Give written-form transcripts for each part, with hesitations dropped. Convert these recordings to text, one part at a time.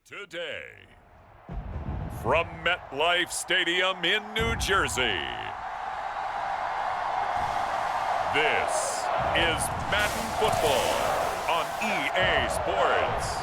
Today, from MetLife Stadium in New Jersey, this is Madden Football on EA Sports.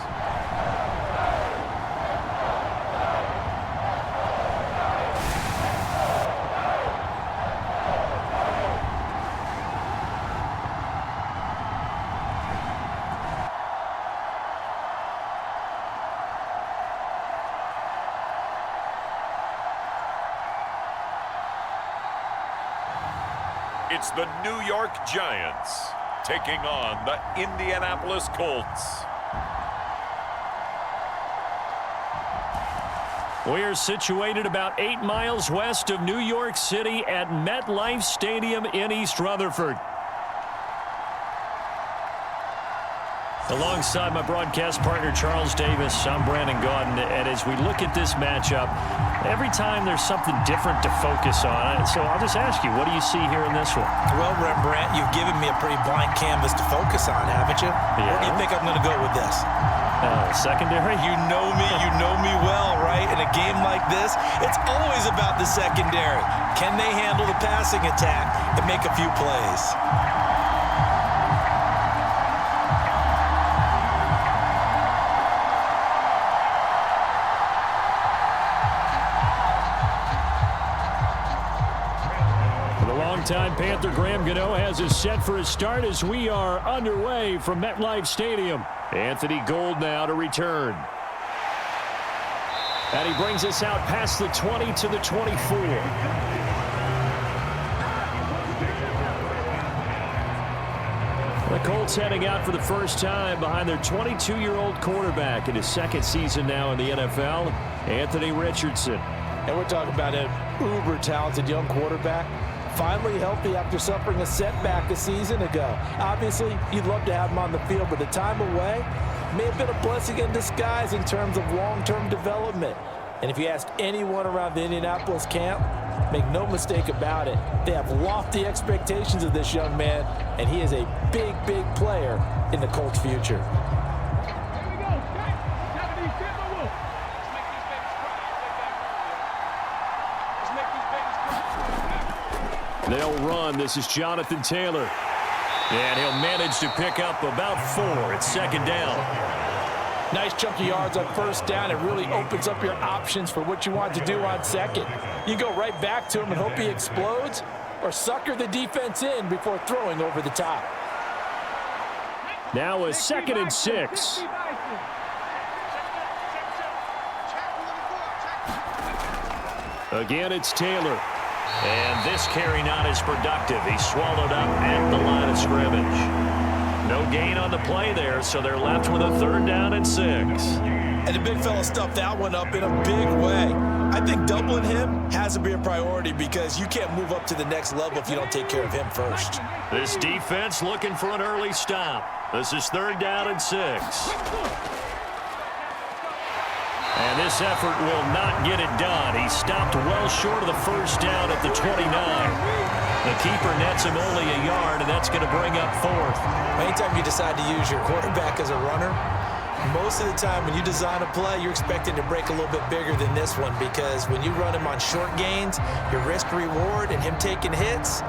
It's the New York Giants taking on the Indianapolis Colts. We're situated about 8 miles west of New York City at MetLife Stadium in East Rutherford. Alongside my broadcast partner, Charles Davis, I'm Brandon Gaudin. And as we look at this matchup, every time there's something different to focus on. So I'll just ask you, what do you see here in this one? Well, Rembrandt, you've given me a pretty blank canvas to focus on, haven't you? Yeah. Where do you think I'm going to go with this? Secondary? You know me well, right? In a game like this, it's always about the secondary. Can they handle the passing attack and make a few plays? Time Panther Graham Gano has us set for a start as we are underway from MetLife Stadium. Anthony Gould now to return. And he brings us out past the 20 to the 24. The Colts heading out for the first time behind their 22-year-old quarterback in his second season now in the NFL, Anthony Richardson. And we're talking about an uber-talented young quarterback. Finally healthy after suffering a setback a season ago. Obviously, you'd love to have him on the field, but the time away may have been a blessing in disguise in terms of long-term development. And if you ask anyone around the Indianapolis camp, make no mistake about it, they have lofty expectations of this young man, and he is a big, big player in the Colts' future. They'll run. This is Jonathan Taylor. And he'll manage to pick up about 4. It's second down. Nice chunky yards on first down. It really opens up your options for what you want to do on second. You go right back to him and hope he explodes, or sucker the defense in before throwing over the top. Now a 2nd and 6. Again, it's Taylor. And this carry not as productive. He's swallowed up at the line of scrimmage. No gain on the play there, so they're left with a 3rd down and 6. And the big fella stuffed that one up in a big way. I think doubling him has to be a priority because you can't move up to the next level if you don't take care of him first. This defense looking for an early stop. This is 3rd down and 6. And this effort will not get it done. He stopped well short of the first down at the 29. The keeper nets him only a yard, and that's going to bring up 4th. Anytime you decide to use your quarterback as a runner, most of the time when you design a play, you're expecting to break a little bit bigger than this one because when you run him on short gains, your risk-reward and him taking hits,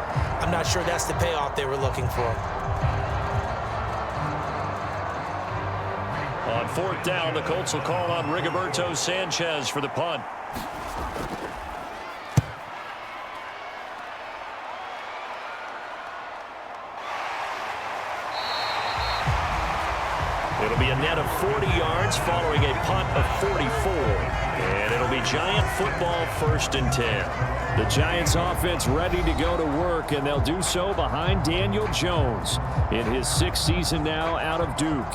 I'm not sure that's the payoff they were looking for. On 4th down, the Colts will call on Rigoberto Sanchez for the punt. It'll be a net of 40 yards following a punt of 44. And it'll be Giant football 1st and 10. The Giants offense ready to go to work, and they'll do so behind Daniel Jones in his 6th season now out of Duke.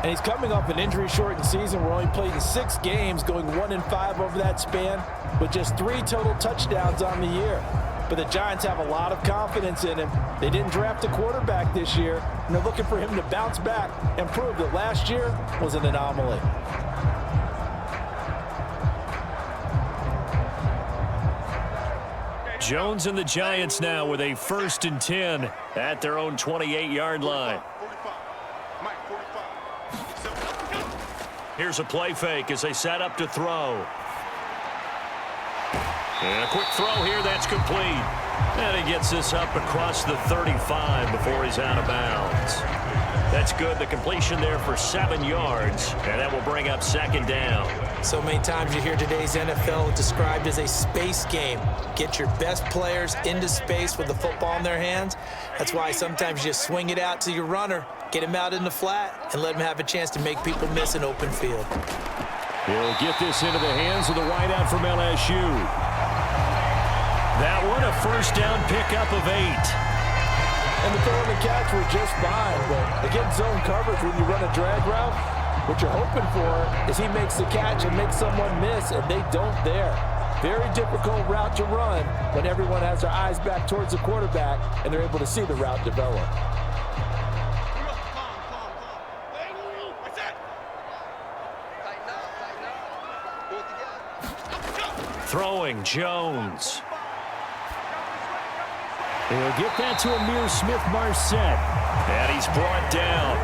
And he's coming off an injury-shortened season where he only played in 6 games, going 1-5 over that span, with just 3 total touchdowns on the year. But the Giants have a lot of confidence in him. They didn't draft a quarterback this year, and they're looking for him to bounce back and prove that last year was an anomaly. Jones and the Giants now with a 1st and 10 at their own 28-yard line. Here's a play fake as they set up to throw. And a quick throw here, that's complete. And he gets this up across the 35 before he's out of bounds. That's good. The completion there for 7 yards, and that will bring up second down. So many times you hear today's NFL described as a space game. Get your best players into space with the football in their hands. That's why sometimes you just swing it out to your runner, get him out in the flat, and let him have a chance to make people miss an open field. He'll get this into the hands of the wideout from LSU. That one, a first down pickup of 8. And the throw and the catch were just fine, but against zone coverage when you run a drag route, what you're hoping for is he makes the catch and makes someone miss, and they don't there. Very difficult route to run when everyone has their eyes back towards the quarterback and they're able to see the route develop. Throwing Jones. He'll get that to Amir Smith-Marset. And he's brought down.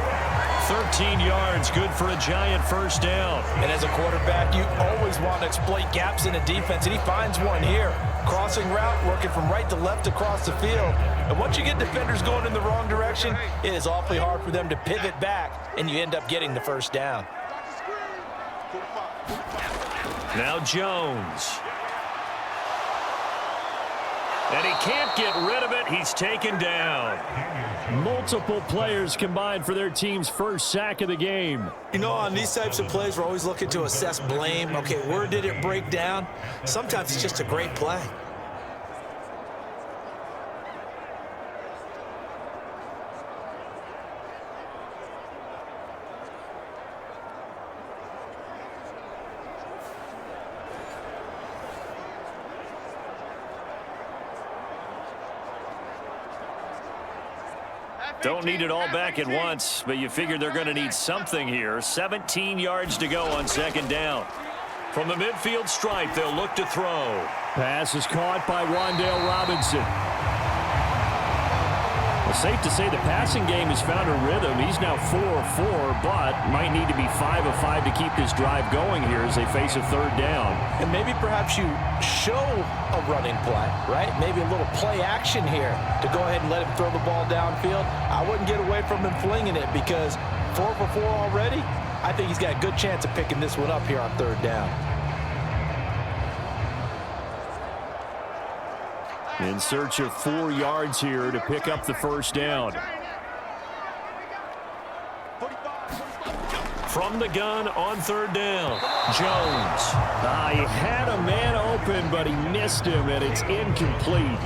13 yards, good for a Giant first down. And as a quarterback, you always want to exploit gaps in the defense, and he finds one here. Crossing route, working from right to left across the field. And once you get defenders going in the wrong direction, it is awfully hard for them to pivot back, and you end up getting the first down. Now Jones. And he can't get rid of it. He's taken down. Multiple players combined for their team's first sack of the game. You know, on these types of plays, we're always looking to assess blame. Okay, where did it break down? Sometimes it's just a great play. Don't need it all back at once, but you figure they're going to need something here. 17 yards to go on second down. From the midfield stripe, they'll look to throw. Pass is caught by Wan'Dale Robinson. Well, safe to say the passing game has found a rhythm. He's now 4 of 4, but might need to be 5 of 5 to keep this drive going here as they face a third down. And maybe perhaps you show a running play, right? Maybe a little play action here to go ahead and let him throw the ball downfield. I wouldn't get away from him flinging it because 4 for 4 already. I think he's got a good chance of picking this one up here on third down. In search of 4 yards here to pick up the first down. From the gun on third down, Jones. He had a man open, but he missed him, and it's incomplete.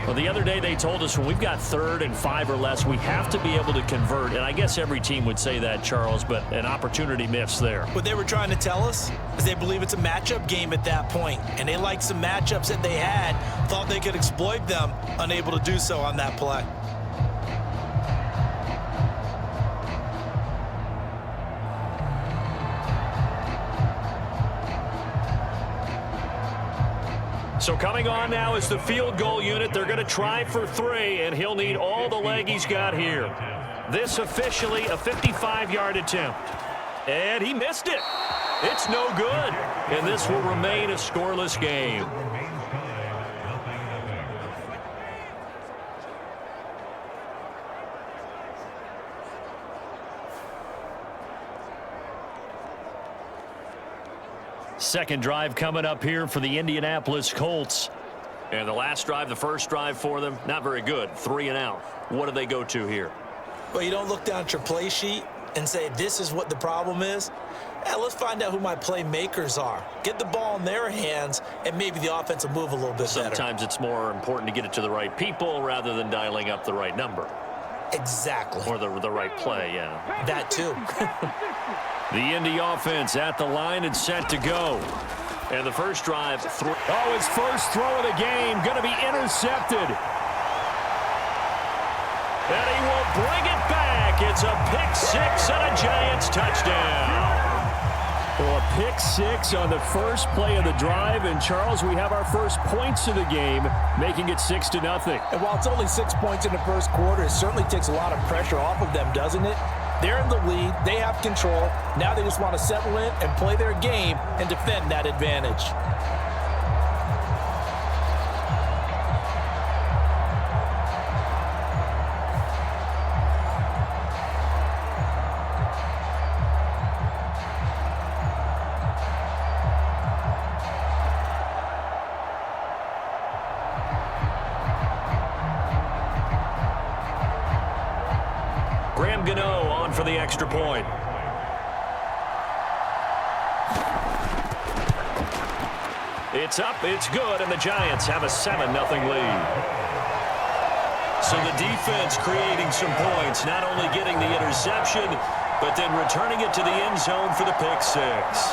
Well, the other day they told us when we've got 3rd and 5 or less, we have to be able to convert. And I guess every team would say that, Charles, but an opportunity missed there. What they were trying to tell us is they believe it's a matchup game at that point, and they liked some matchups that they had, thought they could exploit them, unable to do so on that play. So coming on now is the field goal unit. They're going to try for 3, and he'll need all the leg he's got here. This officially a 55-yard attempt. And he missed it. It's no good. And this will remain a scoreless game. Second drive coming up here for the Indianapolis Colts. And the last drive, the first drive for them, not very good. 3 and out. What do they go to here? Well, you don't look down at your play sheet and say, this is what the problem is. Let's find out who my playmakers are. Get the ball in their hands, and maybe the offense will move a little bit better. Sometimes it's more important to get it to the right people rather than dialing up the right number. Exactly. Or the right play, yeah. That too. The Indy offense at the line and set to go. And the first drive. His first throw of the game going to be intercepted. And he will bring it back. It's a pick 6 and a Giants touchdown. Well, a pick 6 on the first play of the drive. And, Charles, we have our first points of the game, making it 6-0. And while it's only 6 points in the first quarter, it certainly takes a lot of pressure off of them, doesn't it? They're in the lead. They have control. Now they just want to settle in and play their game and defend that advantage. For the extra point. It's up, it's good, and the Giants have a 7-0 lead. So the defense creating some points, not only getting the interception, but then returning it to the end zone for the pick six.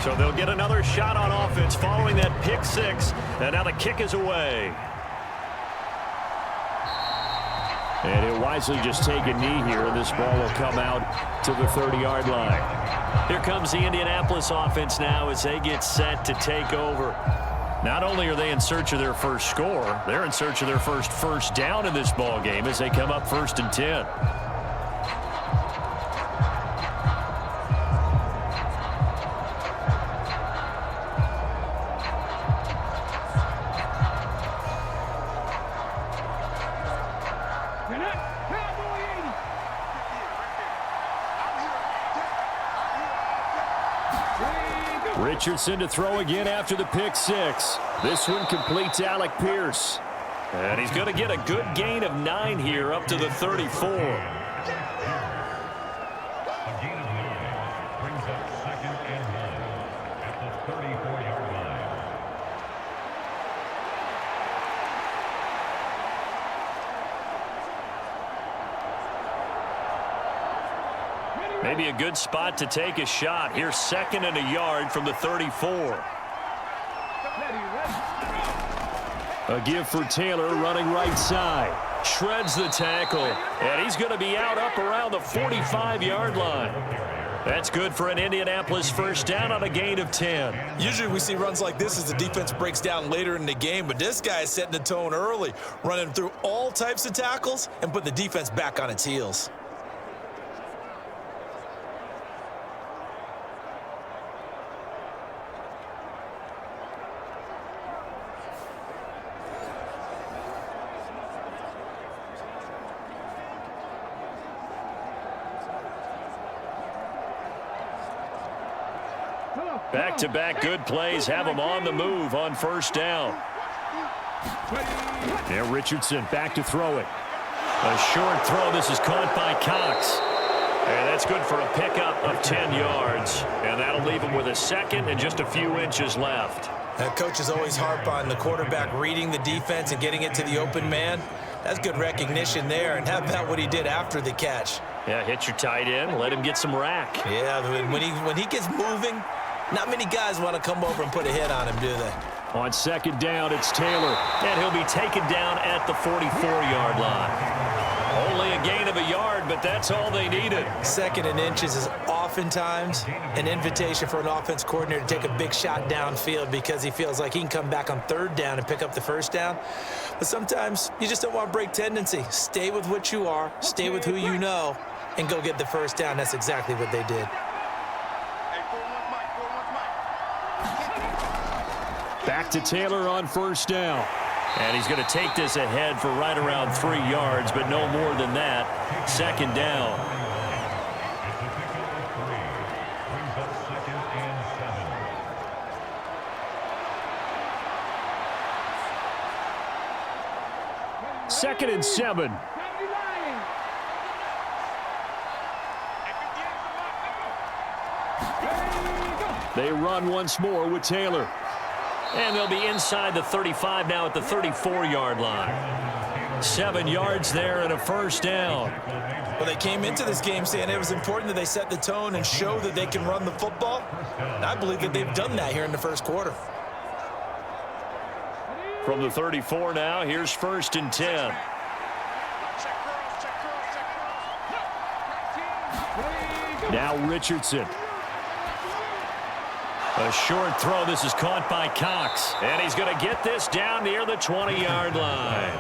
So they'll get another shot on offense following that pick six. And now the kick is away. And he'll wisely just take a knee here, and this ball will come out to the 30-yard line. Here comes the Indianapolis offense now as they get set to take over. Not only are they in search of their first score, they're in search of their first down in this ball game as they come up 1st and 10. Richardson to throw again after the pick six. This one completes Alec Pierce. And he's going to get a good gain of 9 here up to the 34. Maybe a good spot to take a shot. Here's 2nd and a yard from the 34. A give for Taylor running right side. Shreds the tackle. And he's going to be out up around the 45-yard line. That's good for an Indianapolis first down on a gain of 10. Usually we see runs like this as the defense breaks down later in the game, but this guy is setting the tone early, running through all types of tackles and put the defense back on its heels. Back-to-back good plays have them on the move on first down. Now Richardson back to throw it. A short throw. This is caught by Cox. And that's good for a pickup of 10 yards. And that'll leave him with a 2nd and just a few inches left. That coach is always harp on the quarterback reading the defense and getting it to the open man. That's good recognition there. And how about what he did after the catch? Yeah, hit your tight end. Let him get some rack. Yeah, when he gets moving, not many guys want to come over and put a hit on him, do they? On 2nd down, it's Taylor. And he'll be taken down at the 44-yard line. Only a gain of a yard, but that's all they needed. 2nd and inches is oftentimes an invitation for an offense coordinator to take a big shot downfield because he feels like he can come back on 3rd down and pick up the first down. But sometimes you just don't want to break tendency. Stay with what you are, stay with who you know, and go get the first down. That's exactly what they did. Back to Taylor on first down. And he's going to take this ahead for right around 3 yards, but no more than that. 2nd down. Second and 7. They run once more with Taylor. And they'll be inside the 35 now at the 34-yard line. 7 yards there and a first down. Well, they came into this game saying it was important that they set the tone and show that they can run the football. And I believe that they've done that here in the first quarter. From the 34 now, here's 1st and 10. Now Richardson. A short throw. This is caught by Cox. And he's going to get this down near the 20-yard line.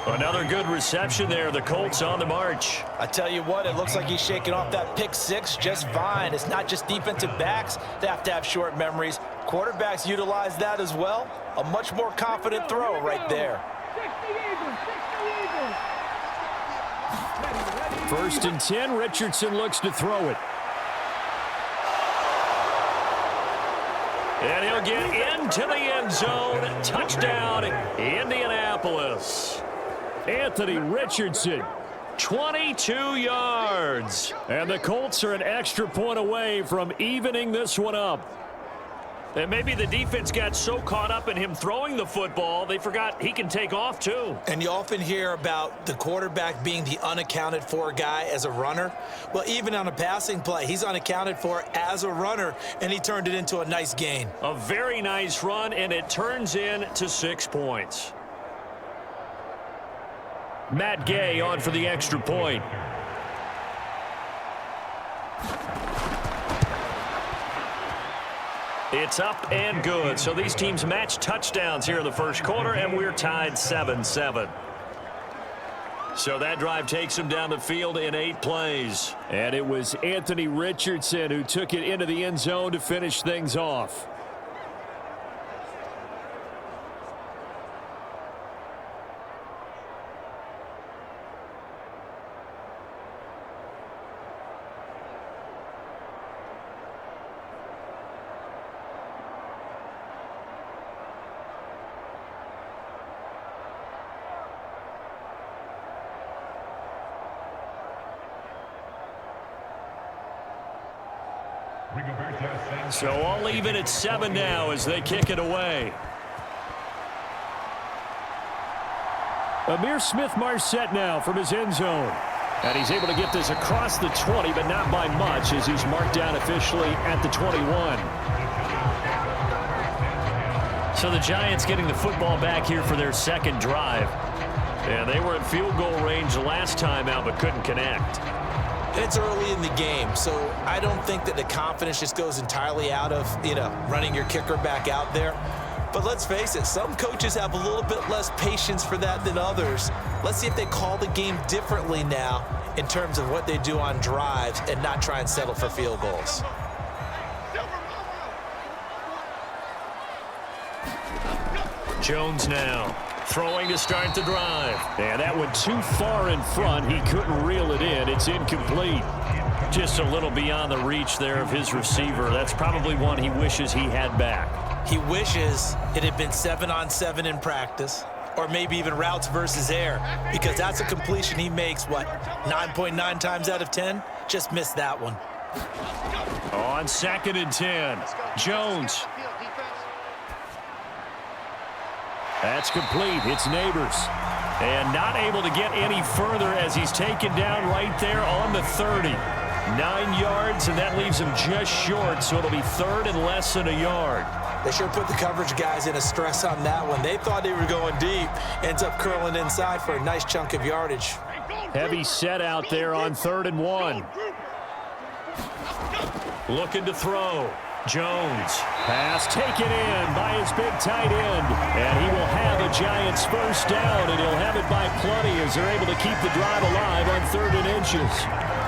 Another good reception there. The Colts on the march. I tell you what, it looks like he's shaking off that pick six just fine. It's not just defensive backs that have short memories. Quarterbacks utilize that as well. A much more confident throw right there. 1st and 10. Richardson looks to throw it. And he'll get into the end zone. Touchdown, Indianapolis. Anthony Richardson, 22 yards. And the Colts are an extra point away from evening this one up. And maybe the defense got so caught up in him throwing the football, they forgot he can take off too. And you often hear about the quarterback being the unaccounted for guy as a runner. Well, even on a passing play, he's unaccounted for as a runner, and he turned it into a nice gain. A very nice run, and it turns into 6 points. Matt Gay on for the extra point. It's up and good. So these teams match touchdowns here in the first quarter, and we're tied 7-7. So that drive takes him down the field in 8 plays. And it was Anthony Richardson who took it into the end zone to finish things off. So all even at 7 now as they kick it away. Amir Smith-Marset now from his end zone. And he's able to get this across the 20, but not by much as he's marked down officially at the 21. So the Giants getting the football back here for their second drive. And they were in field goal range last time out but couldn't connect. It's early in the game, so I don't think that the confidence just goes entirely out of, running your kicker back out there. But let's face it, some coaches have a little bit less patience for that than others. Let's see if they call the game differently now in terms of what they do on drives and not try and settle for field goals. Jones now throwing to start the drive. And that went too far in front. He couldn't reel it in. It's incomplete. Just a little beyond the reach there of his receiver. That's probably one he wishes he had back. He wishes it had been 7-on-7 in practice, or maybe even routes versus air, because that's a completion he makes, 9.9 times out of 10? Just missed that one. On 2nd and 10, Jones. That's complete. It's Neighbors. And not able to get any further as he's taken down right there on the 30. 9 yards, and that leaves him just short, so it'll be 3rd and less than a yard. They sure put the coverage guys in a stress on that one. They thought they were going deep. Ends up curling inside for a nice chunk of yardage. Heavy set out there on 3rd and 1. Looking to throw. Jones. Pass taken in by his big tight end. And he will have a Giants first down, and he'll have it by plenty as they're able to keep the drive alive on 3rd and inches.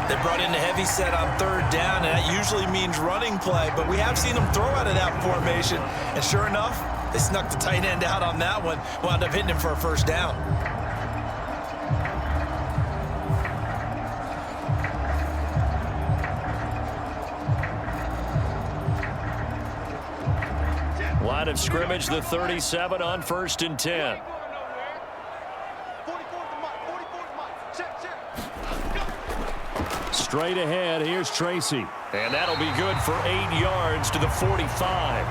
They brought in the heavy set on 3rd down, and that usually means running play, but we have seen them throw out of that formation. And sure enough, they snuck the tight end out on that one, wound up hitting him for a first down. Line of scrimmage, the 37 on 1st and 10. Straight ahead, here's Tracy. And that'll be good for 8 yards to the 45.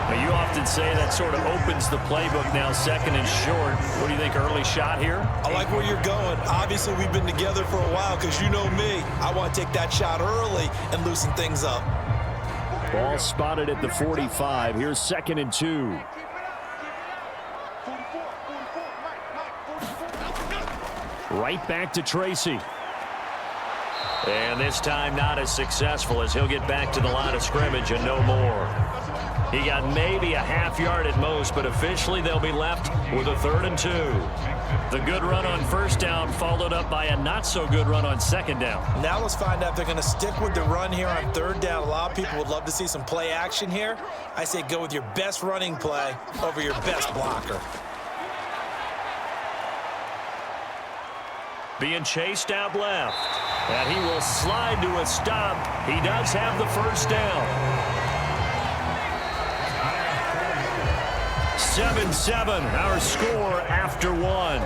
Well, you often say that sort of opens the playbook now, second and short. What do you think, early shot here? I like where you're going. Obviously, we've been together for a while because you know me. I want to take that shot early and loosen things up. Ball spotted at the 45. Here's second and 2. Right back to Tracy. And this time not as successful as he'll get back to the line of scrimmage and no more. He got maybe a half yard at most, but officially they'll be left with a 3rd and 2. The good run on first down followed up by a not-so-good run on second down. Now let's find out if they're going to stick with the run here on 3rd down. A lot of people would love to see some play action here. I say go with your best running play over your best blocker. Being chased out left. And he will slide to a stop. He does have the first down. 7-7, our score after 1.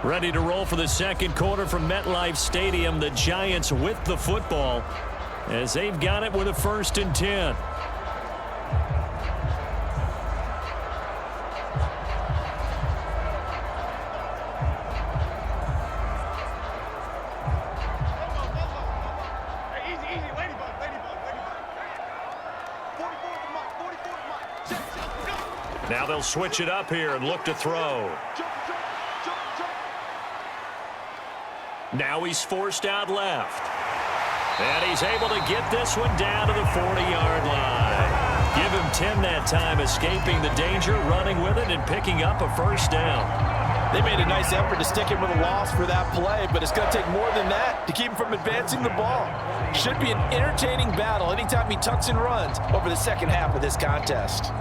Ready to roll for the second quarter from MetLife Stadium. The Giants with the football as they've got it with a 1st and 10. Now they'll switch it up here and look to throw. Now he's forced out left. And he's able to get this one down to the 40-yard line. Give him 10 that time, escaping the danger, running with it, and picking up a first down. They made a nice effort to stick him with a loss for that play, but it's going to take more than that to keep him from advancing the ball. Should be an entertaining battle anytime he tucks and runs over the second half of this contest.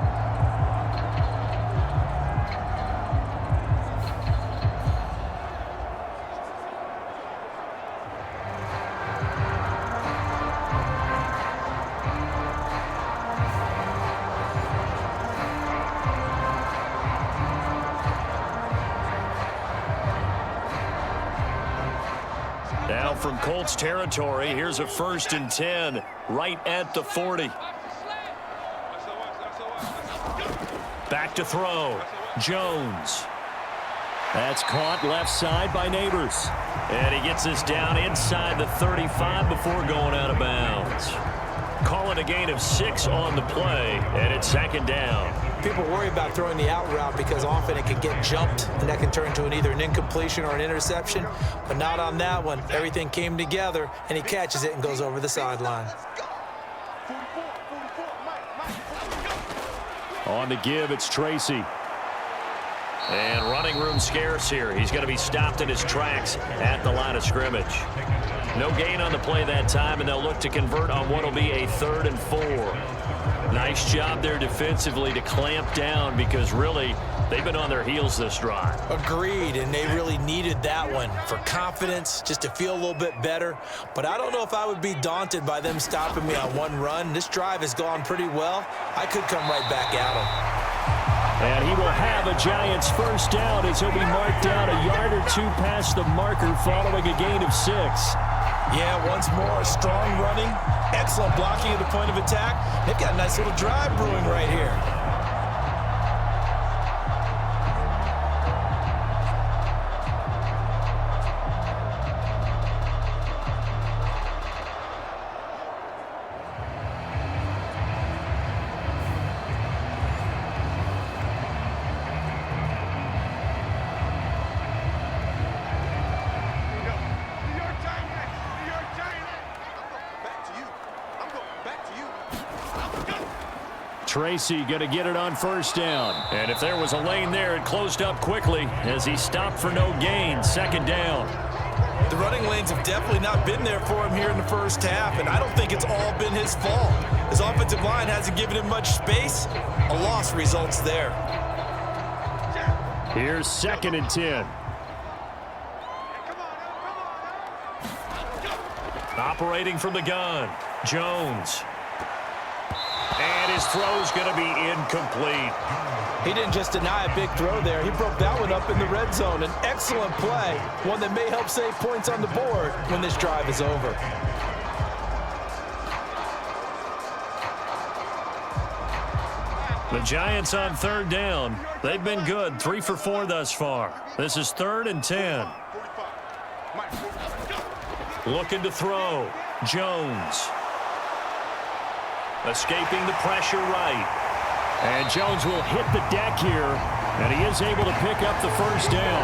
Now from Colts territory, here's a 1st and 10 right at the 40. Back to throw. Jones. That's caught left side by Neighbors. And he gets this down inside the 35 before going out of bounds. Call it a gain of 6 on the play, and it's 2nd down. People worry about throwing the out route because often it can get jumped, and that can turn into either an incompletion or an interception. But not on that one. Everything came together, and he catches it and goes over the sideline. On the give, it's Tracy. And running room scarce here. He's going to be stopped in his tracks at the line of scrimmage. No gain on the play that time, and they'll look to convert on what will be a 3rd and 4. Nice job there defensively to clamp down because really they've been on their heels this drive. Agreed, and they really needed that one for confidence, just to feel a little bit better. But I don't know if I would be daunted by them stopping me on one run. This drive has gone pretty well. I could come right back at them. And he will have a Giants first down as he'll be marked down a yard or 2 past the marker following a gain of 6. Yeah, once more, strong running, excellent blocking at the point of attack. They've got a nice little drive brewing right here. Tracy going to get it on first down. And if there was a lane there, it closed up quickly as he stopped for no gain. 2nd down. The running lanes have definitely not been there for him here in the first half, and I don't think it's all been his fault. His offensive line hasn't given him much space. A loss results there. Here's 2nd and 10. Operating from the gun, Jones. And his throw's going to be incomplete. He didn't just deny a big throw there. He broke that one up in the red zone. An excellent play, one that may help save points on the board when this drive is over. The Giants on third down. They've been good, 3 for 4 thus far. This is 3rd and 10. Looking to throw. Jones. Escaping the pressure right. And Jones will hit the deck here, and he is able to pick up the first down.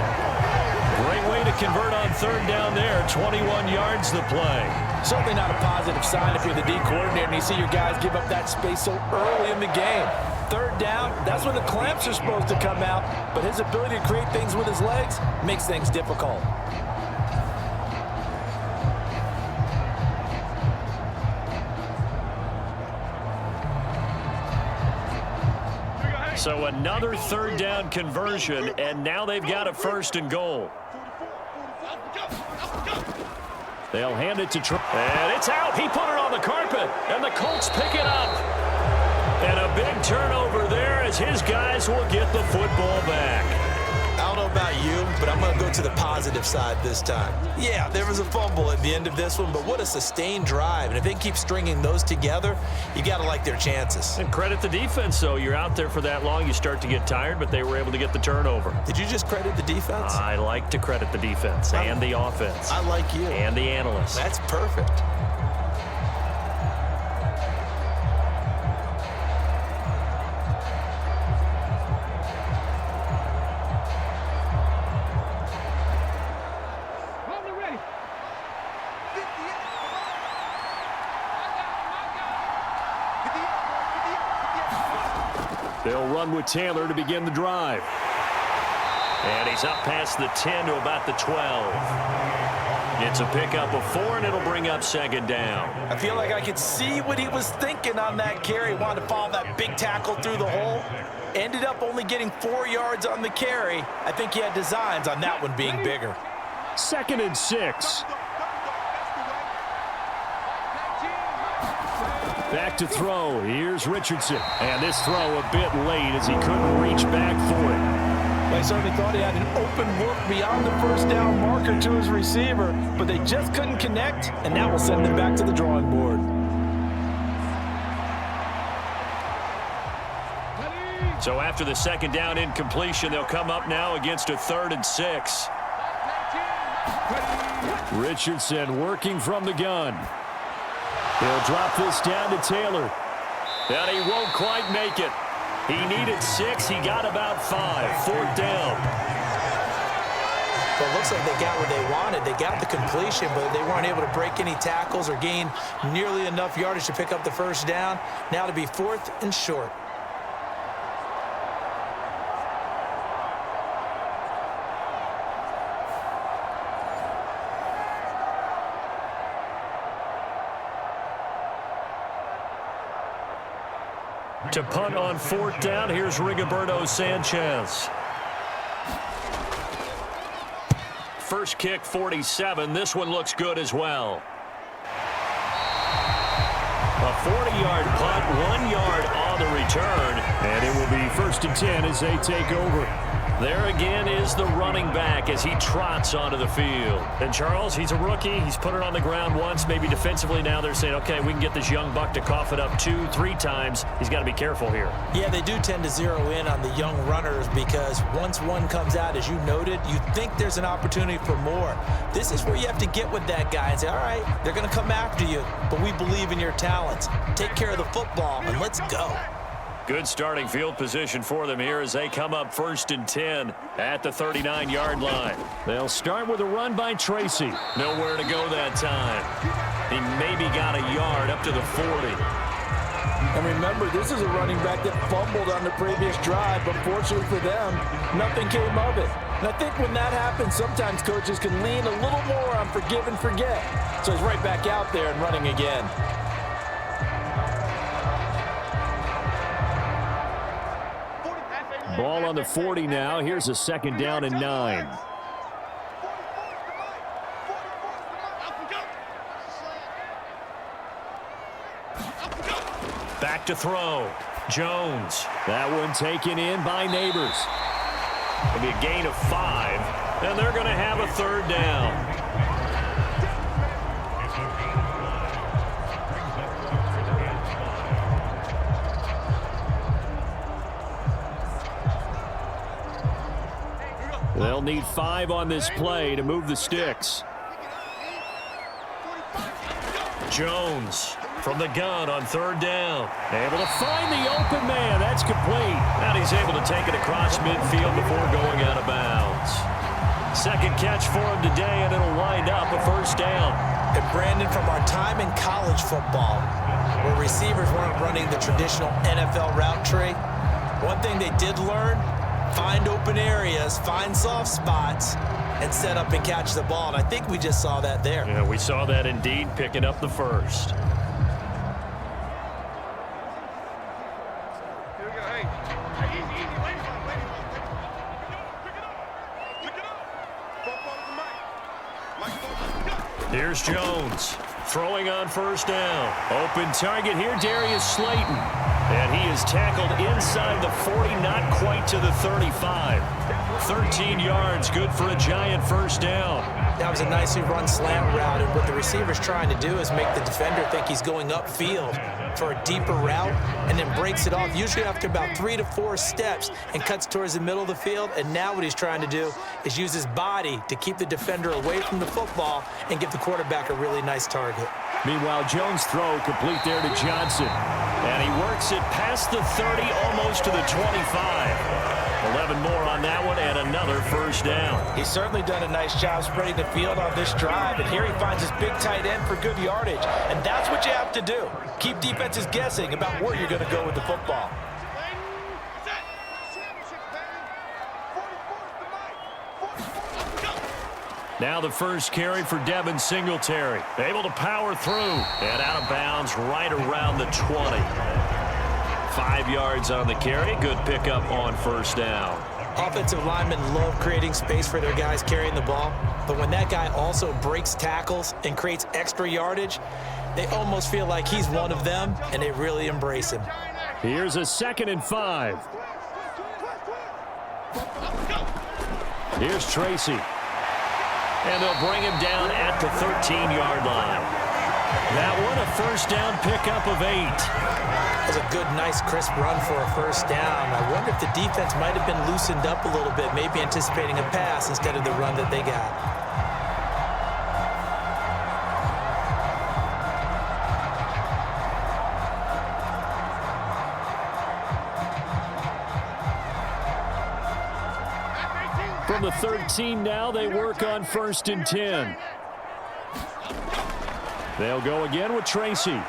Great way to convert on third down there. 21 yards the play. Certainly not a positive sign if you're the D coordinator and you see your guys give up that space so early in the game. Third down, that's when the clamps are supposed to come out, but his ability to create things with his legs makes things difficult. So another third down conversion, and now they've got a 1st and goal. They'll hand it to Trey. And it's out. He put it on the carpet, and the Colts pick it up. And a big turnover there as his guys will get the football back. I don't know about you, but I'm going to go to the positive side this time. Yeah, there was a fumble at the end of this one, but what a sustained drive. And if they keep stringing those together, you got to like their chances. And credit the defense, though. You're out there for that long, you start to get tired, but they were able to get the turnover. Did you just credit the defense? I like to credit the defense and the offense. I like you. And the analysts. That's perfect. They'll run with Taylor to begin the drive. And he's up past the 10 to about the 12. It's a pickup of 4, and it'll bring up 2nd down. I feel like I could see what he was thinking on that carry. Wanted to follow that big tackle through the hole. Ended up only getting 4 yards on the carry. I think he had designs on that one being bigger. 2nd and 6. Back to throw. Here's Richardson. And this throw a bit late as he couldn't reach back for it. They certainly thought he had an open look beyond the first down marker to his receiver, but they just couldn't connect, and that will send them back to the drawing board. So after the 2nd down incompletion, they'll come up now against a 3rd and 6. Richardson working from the gun. He'll drop this down to Taylor. And he won't quite make it. He needed 6. He got about 5. 4th down. Well, it looks like they got what they wanted. They got the completion, but they weren't able to break any tackles or gain nearly enough yardage to pick up the first down. Now to be 4th and short. To punt on 4th down, here's Rigoberto Sanchez. First kick, 47. This one looks good as well. A 40-yard punt, 1 yard on the return. And it will be 1st and 10 as they take over. There again is the running back as he trots onto the field. And Charles, he's a rookie. He's put it on the ground once. Maybe defensively now they're saying, okay, we can get this young buck to cough it up 2, 3 times. He's got to be careful here. Yeah, they do tend to zero in on the young runners because once one comes out, as you noted, you think there's an opportunity for more. This is where you have to get with that guy and say, all right, they're going to come after you, but we believe in your talents. Take care of the football, and let's go. Good starting field position for them here as they come up 1st and 10 at the 39-yard line. They'll start with a run by Tracy. Nowhere to go that time. He maybe got a yard up to the 40. And remember, this is a running back that fumbled on the previous drive, but fortunately for them, nothing came of it. And I think when that happens, sometimes coaches can lean a little more on forgive and forget. So he's right back out there and running again. Ball on the 40 now. Here's a 2nd down and 9. Back to throw. Jones. That one taken in by Neighbors. It'll be a gain of 5, and they're going to have a 3rd down. need 5 on this play to move the sticks. Jones from the gun on 3rd down. Able to find the open man. That's complete. And he's able to take it across midfield before going out of bounds. Second catch for him today, and it'll wind up a 1st down. And Brandon, from our time in college football, where receivers weren't running the traditional NFL route tree, one thing they did learn, find open areas, find soft spots, and set up and catch the ball. And I think we just saw that there. Yeah, we saw that indeed, picking up the 1st. Here's Jones throwing on 1st down. Open target here, Darius Slayton. And he is tackled inside the 40, not quite to the 35. 13 yards, good for a Giant 1st down. That was a nicely run slant route, and what the receiver's trying to do is make the defender think he's going upfield for a deeper route and then breaks it off, usually after about 3 to 4 steps, and cuts towards the middle of the field. And now what he's trying to do is use his body to keep the defender away from the football and give the quarterback a really nice target. Meanwhile, Jones' throw complete there to Johnson. And he works it past the 30, almost to the 25. 11 more on that one, and another 1st down. He's certainly done a nice job spreading the field on this drive, and here he finds his big tight end for good yardage. And that's what you have to do. Keep defenses guessing about where you're going to go with the football. Now the 1st carry for Devin Singletary. Able to power through and out of bounds right around the 20. 5 yards on the carry. Good pickup on 1st down. Offensive linemen love creating space for their guys carrying the ball, but when that guy also breaks tackles and creates extra yardage, they almost feel like he's one of them, and they really embrace him. Here's a 2nd and 5. Here's Tracy. And they'll bring him down at the 13-yard line. That one, a 1st down pickup of 8. That was a good, nice, crisp run for a 1st down. I wonder if the defense might have been loosened up a little bit, maybe anticipating a pass instead of the run that they got. From the 13 now, they work on 1st and 10. They'll go again with Tracy.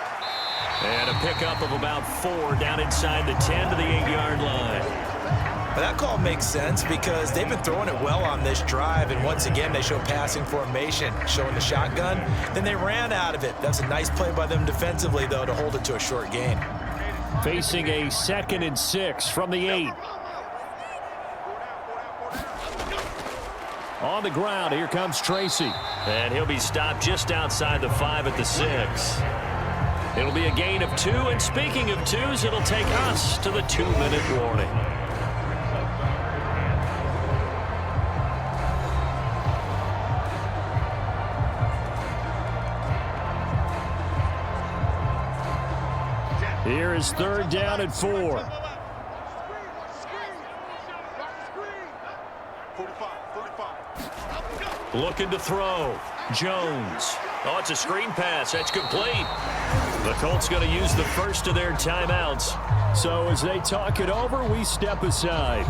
And a pickup of about 4 down inside the 10 to the 8-yard line. But that call makes sense because they've been throwing it well on this drive, and once again they show passing formation, showing the shotgun. Then they ran out of it. That's a nice play by them defensively, though, to hold it to a short gain. Facing a 2nd and 6 from the 8. On the ground, here comes Tracy. And he'll be stopped just outside the 5 at the 6. It'll be a gain of 2, and speaking of 2s, it'll take us to the 2-minute warning. Here is 3rd down and 4. Looking to throw. Jones. Oh, it's a screen pass. That's complete. The Colts going to use the 1st of their timeouts. So as they talk it over, we step aside.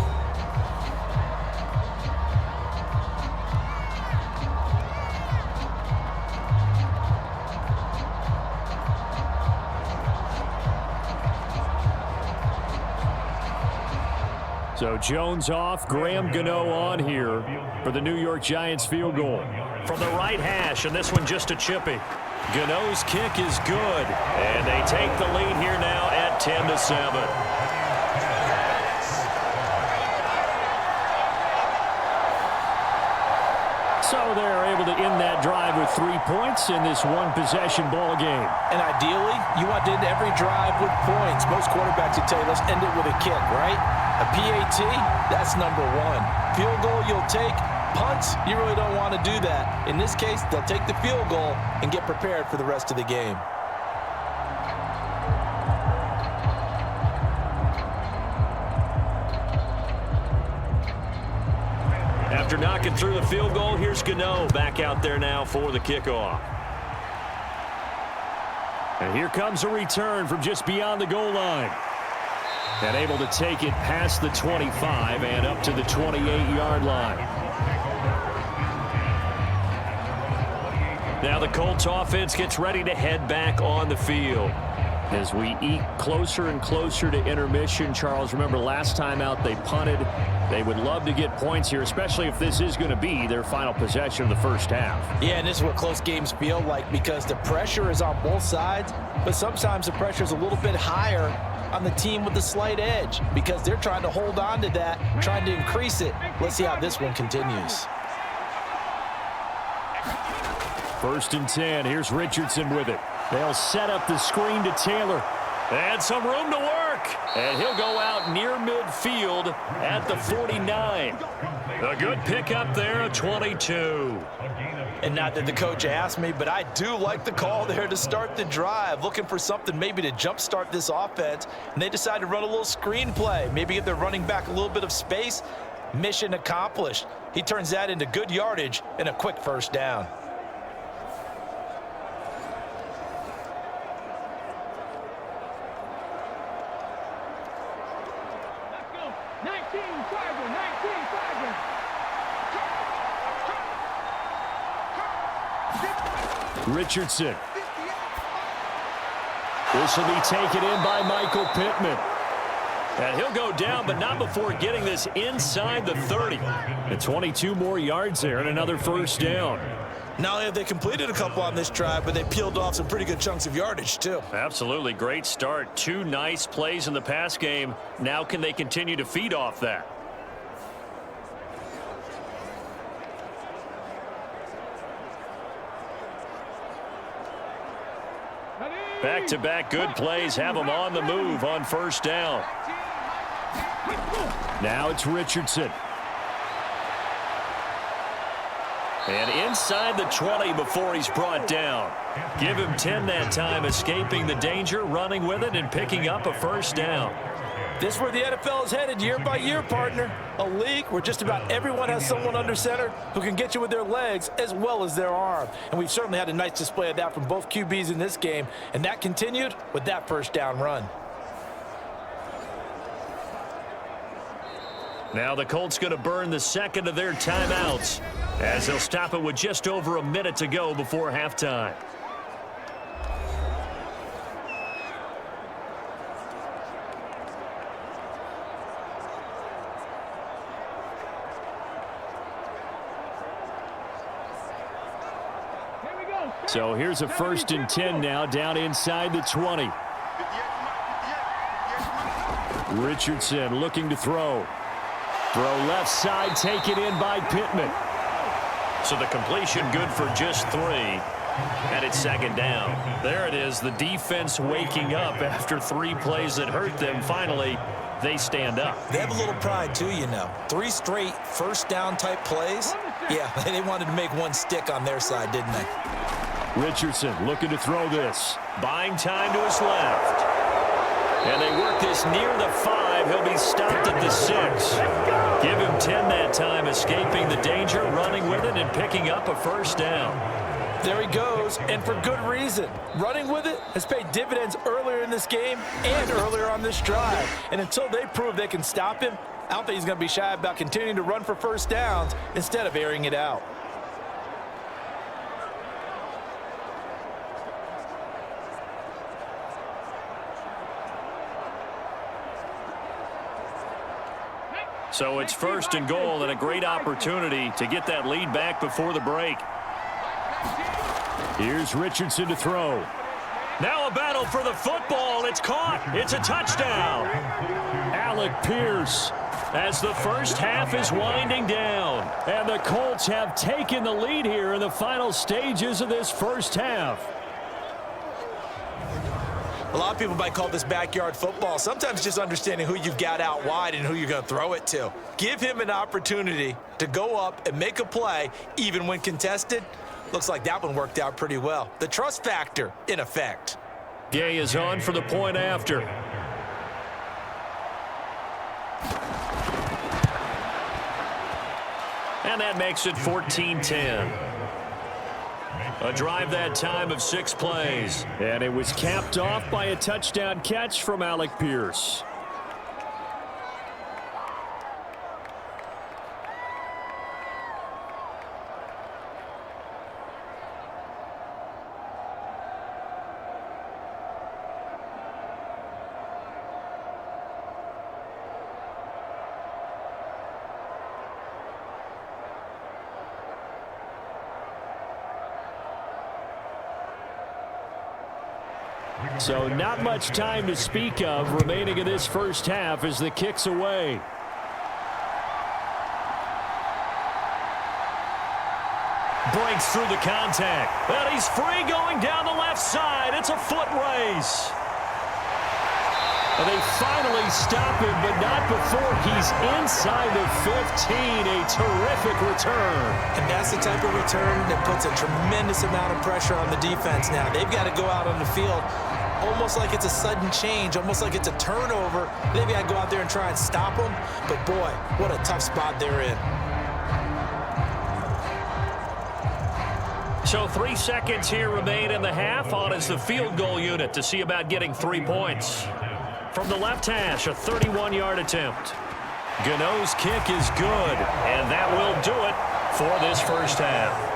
So Jones off, Graham Gano on here for the New York Giants field goal. From the right hash, and this one just a chippy. Gano's kick is good, and they take the lead here now at 10-7. So they're able to end that drive with 3 points in this one-possession ball game. And ideally, you want to end every drive with points. Most quarterbacks would tell you, let's end it with a kick, right? A PAT, that's number 1. Field goal you'll take. Punts, you really don't want to do that. In this case, they'll take the field goal and get prepared for the rest of the game. After knocking through the field goal, here's Gano back out there now for the kickoff. And here comes a return from just beyond the goal line. And able to take it past the 25 and up to the 28-yard line. Now the Colts offense gets ready to head back on the field. As we eke closer and closer to intermission, Charles, remember last time out they punted. They would love to get points here, especially if this is going to be their final possession of the first half. Yeah, and this is what close games feel like because the pressure is on both sides, but sometimes the pressure is a little bit higher on the team with the slight edge because they're trying to hold on to that, trying to increase it. Let's see how this one continues. 1st and 10. Here's Richardson with it. They'll set up the screen to Taylor. And some room to work. And he'll go out near midfield at the 49. A good pickup there at 22. And not that the coach asked me, but I do like the call there to start the drive. Looking for something maybe to jumpstart this offense. And they decided to run a little screen play. Maybe give their running back a little bit of space. Mission accomplished. He turns that into good yardage and a quick first down. Richardson. This will be taken in by Michael Pittman. And he'll go down, but not before getting this inside the 30. And 22 more yards there and another first down. Not only have they completed a couple on this drive, but they peeled off some pretty good chunks of yardage, too. Absolutely. Great start. 2 nice plays in the pass game. Now can they continue to feed off that? Back-to-back good plays have them on the move on first down. Now it's Richardson. And inside the 20 before he's brought down. Give him 10 that time, escaping the danger, running with it, and picking up a first down. This is where the NFL is headed year by year, partner. A league where just about everyone has someone under center who can get you with their legs as well as their arm. And we've certainly had a nice display of that from both QBs in this game. And that continued with that first down run. Now the Colts going to burn the second of their timeouts as they'll stop it with just over a minute to go before halftime. So here's a 1st and 10 now down inside the 20. Richardson looking to throw. Throw left side, taken in by Pittman. So the completion good for just 3. And it's 2nd down. There it is, the defense waking up after 3 plays that hurt them. Finally, they stand up. They have a little pride, too, you know. 3 straight first down type plays. Yeah, they wanted to make one stick on their side, didn't they? Richardson looking to throw this. Buying time to his left. And they work this near the 5. He'll be stopped at the 6. Give him 10 that time, escaping the danger, running with it, and picking up a first down. There he goes, and for good reason. Running with it has paid dividends earlier in this game and earlier on this drive. And until they prove they can stop him, I don't think he's going to be shy about continuing to run for first downs instead of airing it out. So it's 1st and goal and a great opportunity to get that lead back before the break. Here's Richardson to throw. Now a battle for the football. It's caught. It's a touchdown. Alec Pierce as the first half is winding down. And the Colts have taken the lead here in the final stages of this first half. A lot of people might call this backyard football. Sometimes just understanding who you've got out wide and who you're going to throw it to. Give him an opportunity to go up and make a play, even when contested. Looks like that one worked out pretty well. The trust factor in effect. Gay is on for the point after. And that makes it 14-10. A drive that time of 6 plays. And it was capped off by a touchdown catch from Alec Pierce. So not much time to speak of remaining in this first half as the kick's away. Breaks through the contact. And he's free going down the left side. It's a foot race. And they finally stop him, but not before he's inside the 15. A terrific return. And that's the type of return that puts a tremendous amount of pressure on the defense now. They've got to go out on the field almost like it's a sudden change, almost like it's a turnover. They've got to go out there and try and stop them. But, boy, what a tough spot they're in. So 3 seconds here remain in the half. On is the field goal unit to see about getting 3 points. From the left hash, a 31-yard attempt. Gano's kick is good, and that will do it for this first half.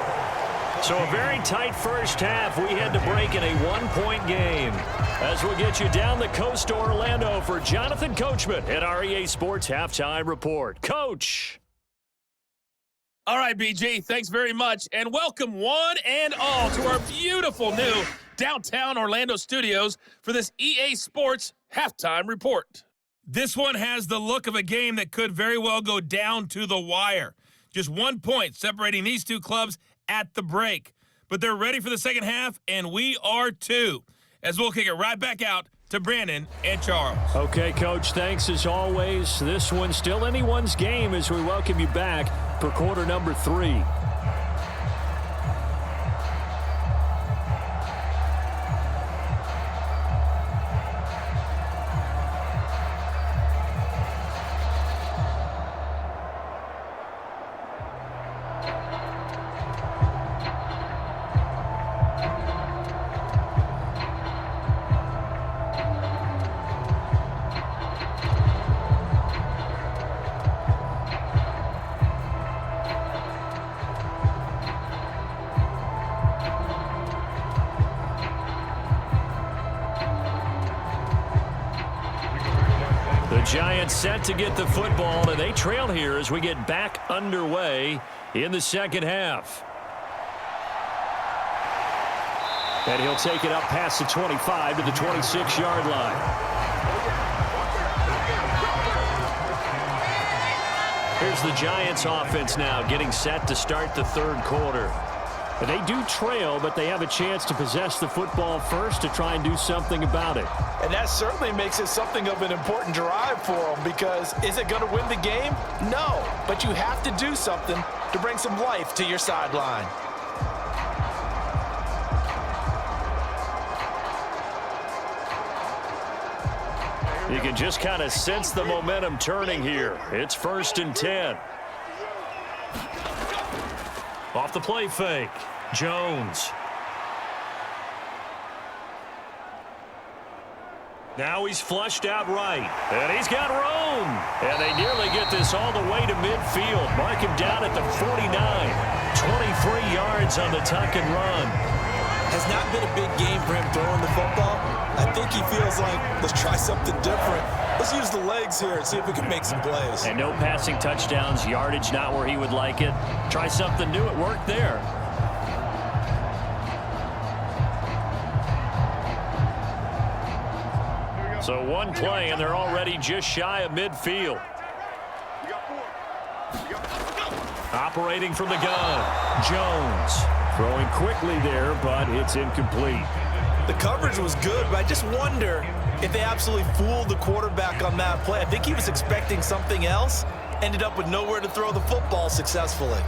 So a very tight first half. We had to break in a 1-point game. As we'll get you down the coast to Orlando for Jonathan Coachman at REA Sports Halftime Report. Coach. All right, BG, thanks very much, and welcome one and all to our beautiful new downtown Orlando studios for this EA Sports Halftime Report. This one has the look of a game that could very well go down to the wire. Just 1 point separating these two clubs at the break. But they're ready for the second half, and we are too, as we'll kick it right back out to Brandon and Charles. Okay, Coach, thanks as always. This one's still anyone's game as we welcome you back for quarter number 3. Giants set to get the football, and they trail here as we get back underway in the second half. And he'll take it up past the 25 to the 26-yard line. Here's the Giants offense now getting set to start the third quarter. And they do trail, but they have a chance to possess the football first to try and do something about it. And that certainly makes it something of an important drive for them, because is it going to win the game? No, but you have to do something to bring some life to your sideline. You can just kind of sense the momentum turning here. It's 1st and 10. Off the play fake, Jones. Now he's flushed out right, and he's got room. And they nearly get this all the way to midfield. Mark him down at the 49. 23 yards on the tuck and run. Has not been a big game for him throwing the football. I think he feels like, let's try something different. Let's use the legs here and see if we can make some plays. And no passing touchdowns, yardage not where he would like it. Try something new, it worked there. So one play, and they're already just shy of midfield. Operating from the gun, Jones. Throwing quickly there, but it's incomplete. The coverage was good, but I just wonder if they absolutely fooled the quarterback on that play. I think he was expecting something else, ended up with nowhere to throw the football successfully.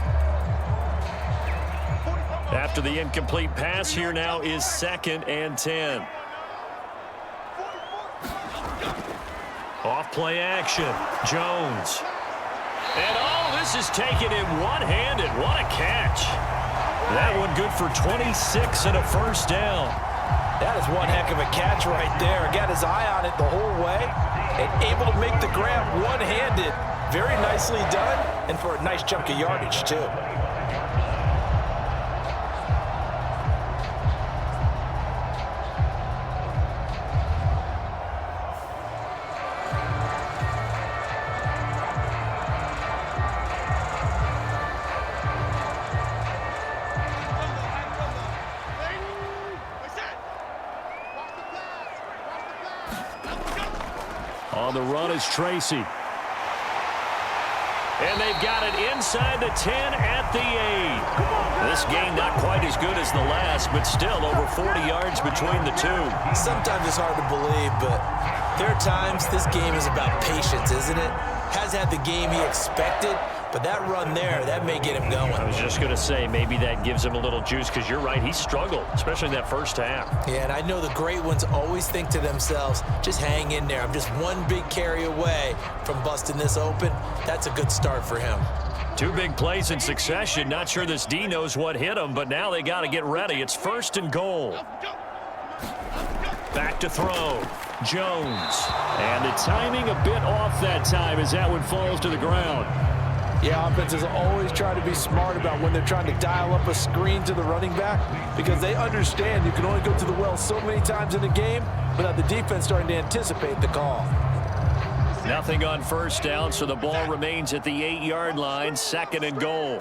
After the incomplete pass, here now is 2nd and 10. Off play action, Jones. And oh, Oh, this is taken in one-handed. What a catch. That one good for 26 and a first down. That is one heck of a catch right there. Got his eye on it the whole way and able to make the grab one-handed. Very nicely done, and for a nice chunk of yardage, too. On the run is Tracy. And they've got it inside the 10 at the 8. This game not quite as good as the last, but still over 40 yards between the two. Sometimes it's hard to believe, but there are times this game is about patience, isn't it? Has had the game he expected, but that run there, that may get him going. I was just going to say, maybe that gives him a little juice, because you're right, he struggled, especially in that first half. Yeah, and I know the great ones always think to themselves, just hang in there. I'm just one big carry away from busting this open. That's a good start for him. Two big plays in succession. Not sure this D knows what hit him, but now they got to get ready. It's 1st and goal. Back to throw. Jones. And the timing a bit off that time as that one falls to the ground. Yeah, offenses always try to be smart about when they're trying to dial up a screen to the running back because they understand you can only go to the well so many times in a game without the defense starting to anticipate the call. Nothing on first down, so the ball remains at the 8-yard line, 2nd and goal.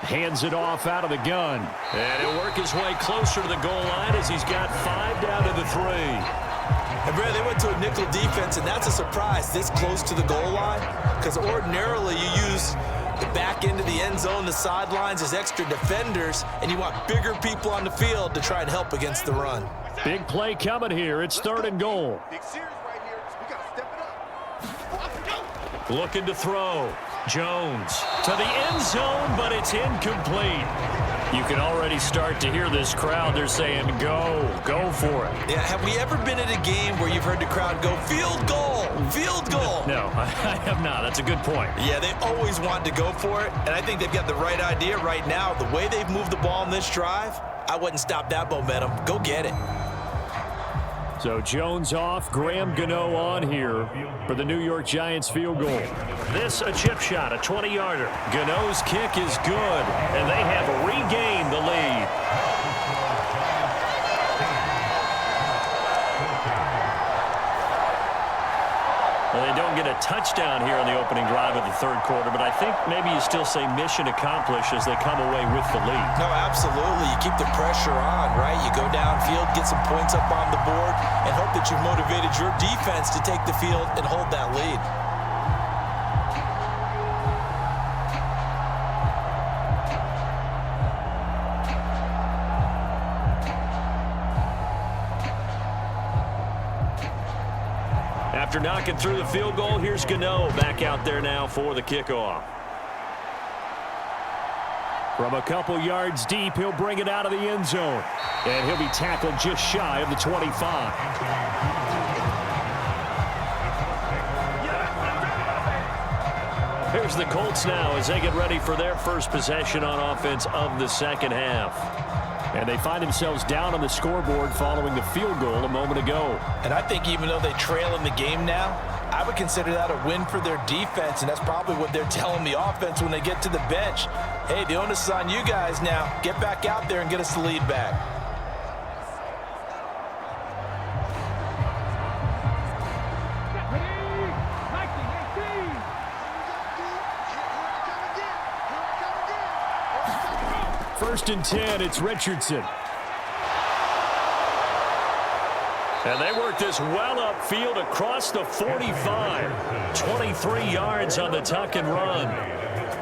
Hands it off out of the gun. And he'll work his way closer to the goal line as he's got 5 down to the 3. And Brad, they went to a nickel defense, and that's a surprise this close to the goal line because ordinarily you use the back end of the end zone, the sidelines as extra defenders, and you want bigger people on the field to try and help against the run. Big play coming here. It's 3rd and goal. Big series right here. We got to step it up. Looking to throw. Jones to the end zone, but it's incomplete. You can already start to hear this crowd. They're saying, go for it. Yeah, have we ever been at a game where you've heard the crowd go, field goal, field goal? No, I have not. That's a good point. Yeah, they always want to go for it, and I think they've got the right idea right now. The way they've moved the ball in this drive, I wouldn't stop that momentum. Go get it. So Jones off, Graham Gano on here for the New York Giants field goal. This a chip shot, a 20-yarder. Gano's kick is good, and they have regained the lead. Well, they don't get a touchdown here on the opening drive of the 3rd quarter, but I think maybe you still say mission accomplished as they come away with the lead. No, absolutely. You keep the pressure on, right? You go downfield, get some points up on the board, and hope that you've motivated your defense to take the field and hold that lead. After knocking through the field goal, here's Gano back out there now for the kickoff. From a couple yards deep, he'll bring it out of the end zone. And he'll be tackled just shy of the 25. Here's the Colts now as they get ready for their first possession on offense of the 2nd half. And they find themselves down on the scoreboard following the field goal a moment ago. And I think even though they trail in the game now, I would consider that a win for their defense, and that's probably what they're telling the offense when they get to the bench. Hey, the onus is on you guys now. Get back out there and get us the lead back. First and 10, it's Richardson. And they work this well upfield across the 45. 23 yards on the tuck and run.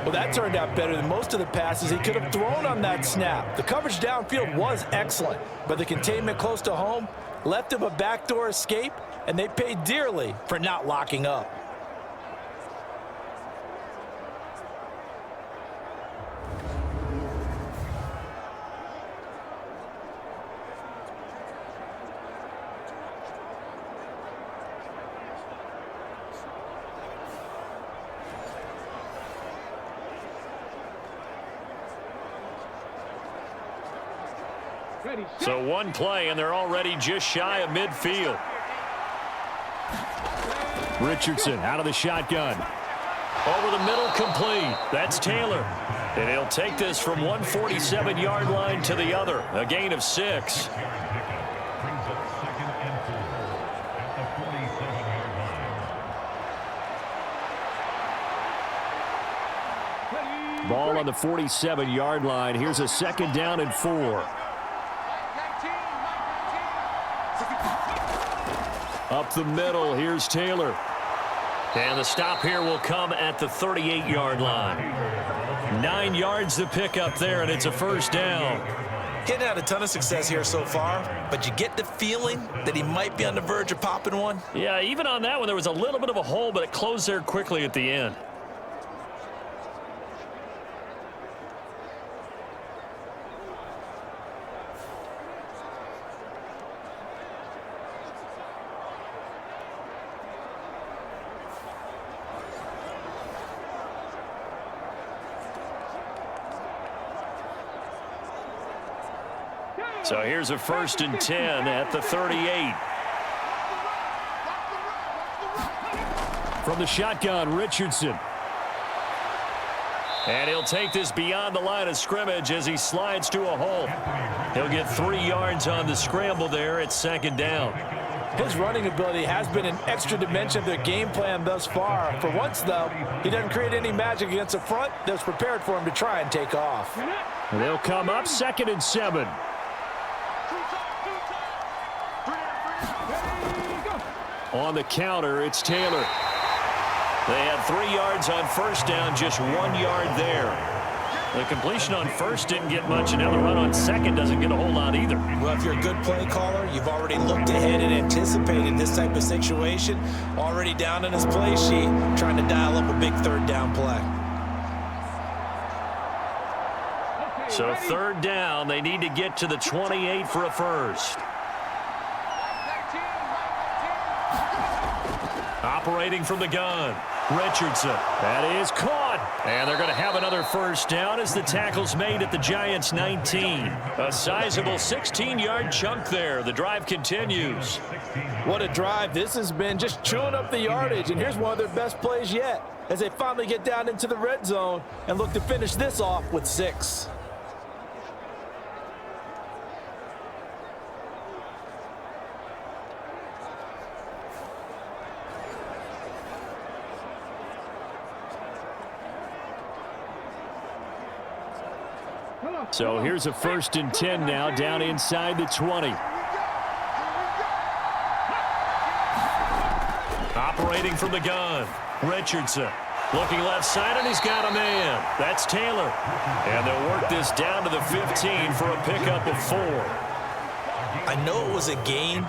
Well, that turned out better than most of the passes he could have thrown on that snap. The coverage downfield was excellent, but the containment close to home left him a backdoor escape, and they paid dearly for not locking up. So one play, and they're already just shy of midfield. Richardson out of the shotgun. Over the middle, complete. That's Taylor. And he'll take this from 147-yard line to the other. A gain of 6. Ball on the 47-yard line. Here's a 2nd down and 4. Up the middle, here's Taylor. And the stop here will come at the 38-yard line. 9 yards to pick up there, and it's a 1st down. Getting out a ton of success here so far, but you get the feeling that he might be on the verge of popping one. Yeah, even on that one, there was a little bit of a hole, but it closed there quickly at the end. So here's a 1st and 10 at the 38. From the shotgun, Richardson. And he'll take this beyond the line of scrimmage as he slides to a hole. He'll get 3 yards on the scramble there at 2nd down. His running ability has been an extra dimension of their game plan thus far. For once, though, he doesn't create any magic against the front that's prepared for him to try and take off. And they'll come up 2nd and 7. On the counter, it's Taylor. They had 3 yards on 1st down, just 1 yard there. The completion on 1st didn't get much, and now the run on 2nd doesn't get a whole lot either. Well, if you're a good play caller, you've already looked ahead and anticipated this type of situation. Already down in his play sheet, trying to dial up a big 3rd down play. So 3rd down, they need to get to the 28 for a 1st. Operating from the gun, Richardson. That is caught. And they're going to have another 1st down as the tackle's made at the Giants' 19. A sizable 16-yard chunk there. The drive continues. What a drive. This has been just chewing up the yardage, and here's one of their best plays yet as they finally get down into the red zone and look to finish this off with 6. So here's a 1st and 10 now, down inside the 20. Operating from the gun, Richardson. Looking left side, and he's got a man. That's Taylor. And they'll work this down to the 15 for a pickup of 4. I know it was a gain,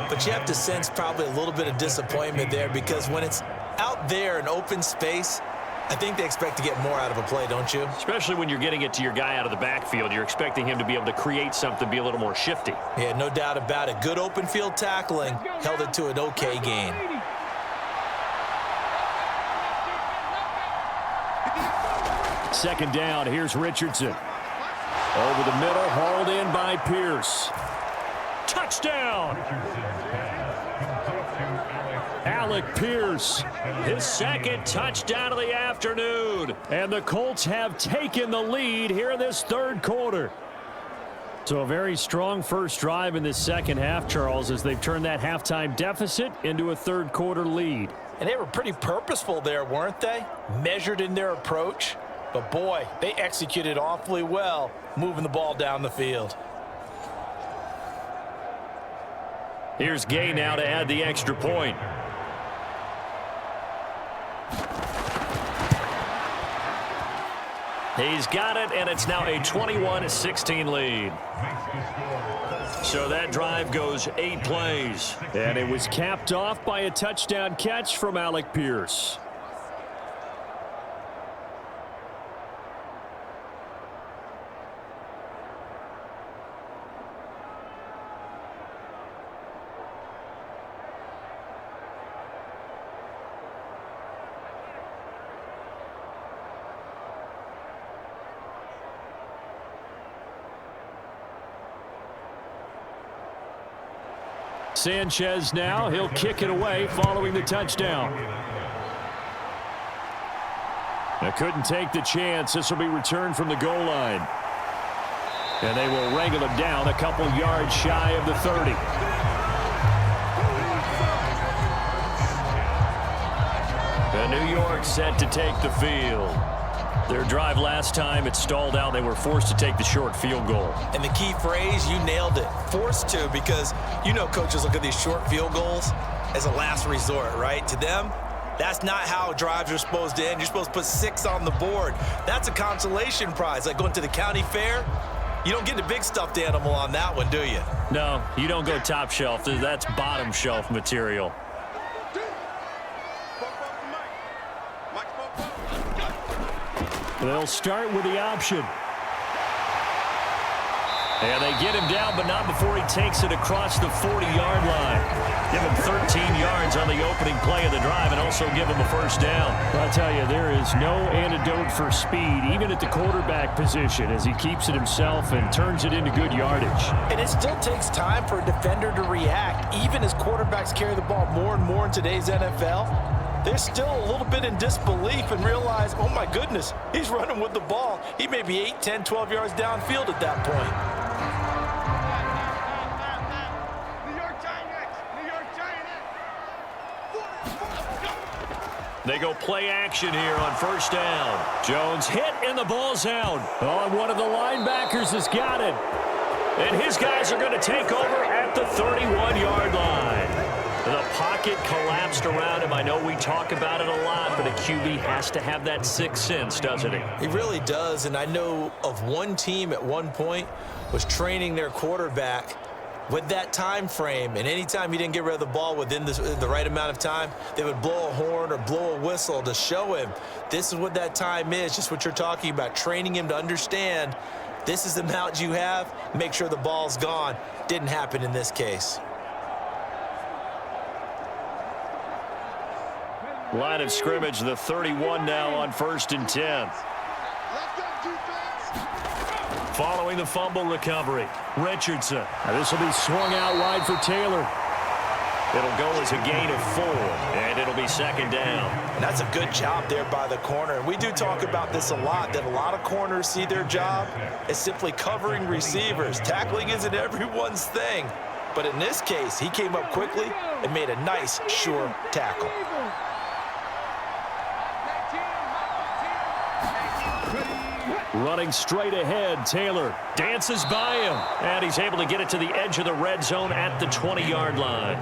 but you have to sense probably a little bit of disappointment there because when it's out there in open space, I think they expect to get more out of a play, don't you? Especially when you're getting it to your guy out of the backfield. You're expecting him to be able to create something, be a little more shifty. Yeah, no doubt about it. Good open field tackling held it to an okay gain. Second down, here's Richardson. Over the middle, hauled in by Pierce. Touchdown! Alec Pierce, his 2nd touchdown of the afternoon. And the Colts have taken the lead here in this 3rd quarter. So a very strong first drive in this 2nd half, Charles, as they've turned that halftime deficit into a 3rd quarter lead. And they were pretty purposeful there, weren't they? Measured in their approach. But boy, they executed awfully well, moving the ball down the field. Here's Gay now to add the extra point. He's got it, and it's now a 21-16 lead. So that drive goes 8 plays. And it was capped off by a touchdown catch from Alec Pierce. Sanchez now, he'll kick it away following the touchdown. They couldn't take the chance. This will be returned from the goal line. And they will wrangle him down a couple yards shy of the 30. And New York set to take the field. Their drive last time, it stalled out. They were forced to take the short field goal. And the key phrase, you nailed it. Forced to, because you know coaches look at these short field goals as a last resort, right? To them, that's not how drives are supposed to end. You're supposed to put 6 on the board. That's a consolation prize, like going to the county fair. You don't get the big stuffed animal on that one, do you? No, you don't go top shelf. That's bottom shelf material. They'll start with the option. And they get him down, but not before he takes it across the 40-yard line. Give him 13 yards on the opening play of the drive and also give him a first down. I'll tell you, there is no antidote for speed, even at the quarterback position, as he keeps it himself and turns it into good yardage. And it still takes time for a defender to react, even as quarterbacks carry the ball more and more in today's NFL. They're still a little bit in disbelief and realize, oh my goodness, he's running with the ball. He may be 8, 10, 12 yards downfield at that point. New York Giants! New York Giants! They go play action here on first down. Jones hit and the ball's out. Oh, and one of the linebackers has got it. And his guys are going to take over at the 31-yard line. The pocket collapsed around him. I know we talk about it a lot, but a QB has to have that sixth sense, doesn't he? He really does, and I know of one team at one point was training their quarterback with that time frame, and anytime he didn't get rid of the ball within the right amount of time, they would blow a horn or blow a whistle to show him this is what that time is, just what you're talking about, training him to understand this is the amount you have, make sure the ball's gone. Didn't happen in this case. Line of scrimmage, the 31 now on 1st and 10. Following the fumble recovery, Richardson. Now this will be swung out wide for Taylor. It'll go as a gain of 4, and it'll be second down. And that's a good job there by the corner. And we do talk about this a lot, that a lot of corners see their job as simply covering receivers. Tackling isn't everyone's thing. But in this case, he came up quickly and made a nice, sure tackle. Running straight ahead, Taylor dances by him, and he's able to get it to the edge of the red zone at the 20-yard line.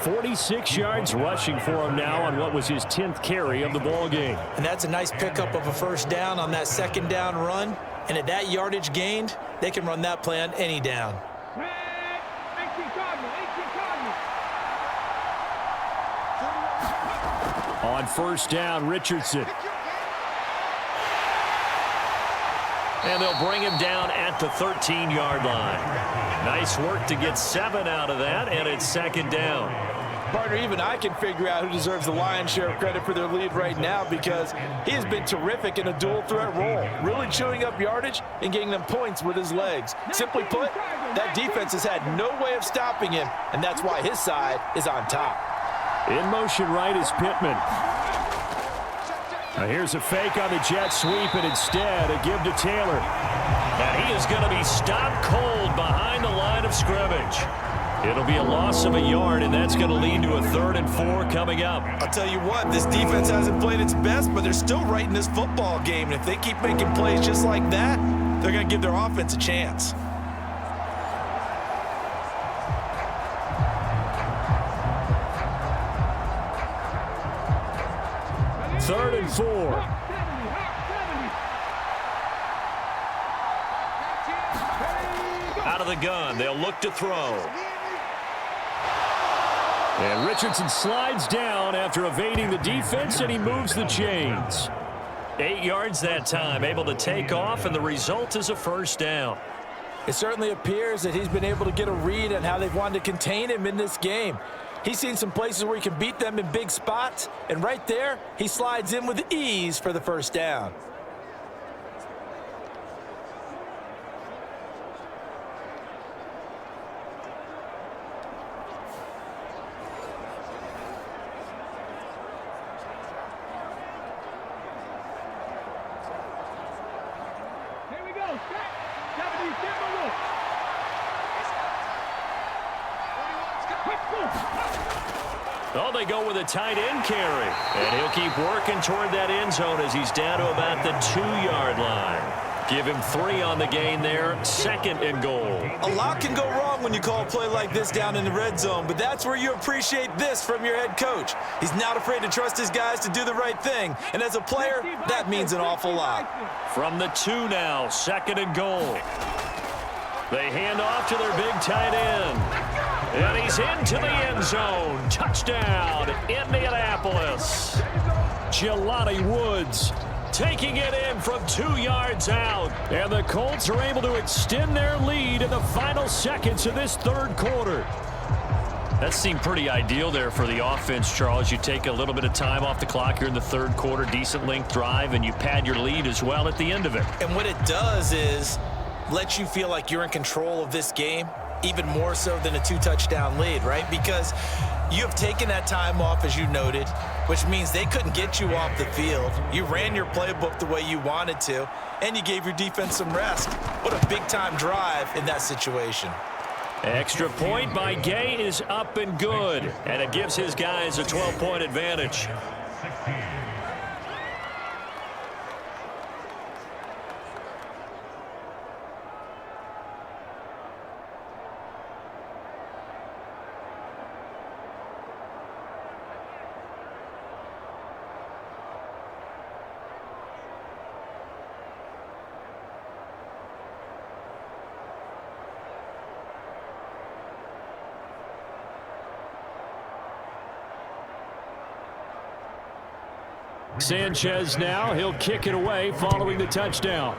46 yards rushing for him now on what was his 10th carry of the ball game. And that's a nice pickup of a first down on that second down run. And at that yardage gained, they can run that play on any down. On first down, Richardson. And they'll bring him down at the 13-yard line. Nice work to get 7 out of that, and it's second down. Partner, even I can figure out who deserves the lion's share of credit for their lead right now, because he has been terrific in a dual threat role, really chewing up yardage and getting them points with his legs. Simply put, that defense has had no way of stopping him, and that's why his side is on top. In motion right is Pittman. Now here's a fake on the jet sweep, and instead a give to Taylor. And he is going to be stopped cold behind the line of scrimmage. It'll be a loss of a yard, and that's going to lead to a 3rd and 4 coming up. I'll tell you what, this defense hasn't played its best, but they're still right in this football game. And if they keep making plays just like that, they're going to give their offense a chance. Third and 4. Out of the gun, they'll look to throw. And Richardson slides down after evading the defense, and he moves the chains. 8 yards that time, able to take off, and the result is a first down. It certainly appears that he's been able to get a read on how they've wanted to contain him in this game. He's seen some places where he can beat them in big spots, and right there, he slides in with ease for the first down. Oh, they go with a tight end carry. And he'll keep working toward that end zone as he's down to about the 2-yard line. Give him 3 on the gain there, 2nd and goal. A lot can go wrong when you call a play like this down in the red zone, but that's where you appreciate this from your head coach. He's not afraid to trust his guys to do the right thing, and as a player, that means an awful lot. From the 2 now, 2nd and goal. They hand off to their big tight end. And he's into the end zone. Touchdown, Indianapolis. Jelani Woods taking it in from 2 yards out. And the Colts are able to extend their lead in the final seconds of this 3rd quarter. That seemed pretty ideal there for the offense, Charles. You take a little bit of time off the clock here in the 3rd quarter, decent length drive, and you pad your lead as well at the end of it. And what it does is let you feel like you're in control of this game, even more so than a 2-touchdown lead, right? Because you have taken that time off, as you noted, which means they couldn't get you off the field. You ran your playbook the way you wanted to, and you gave your defense some rest. What a big-time drive in that situation. Extra point by Gay is up and good, and it gives his guys a 12-point advantage. Sanchez now, he'll kick it away following the touchdown.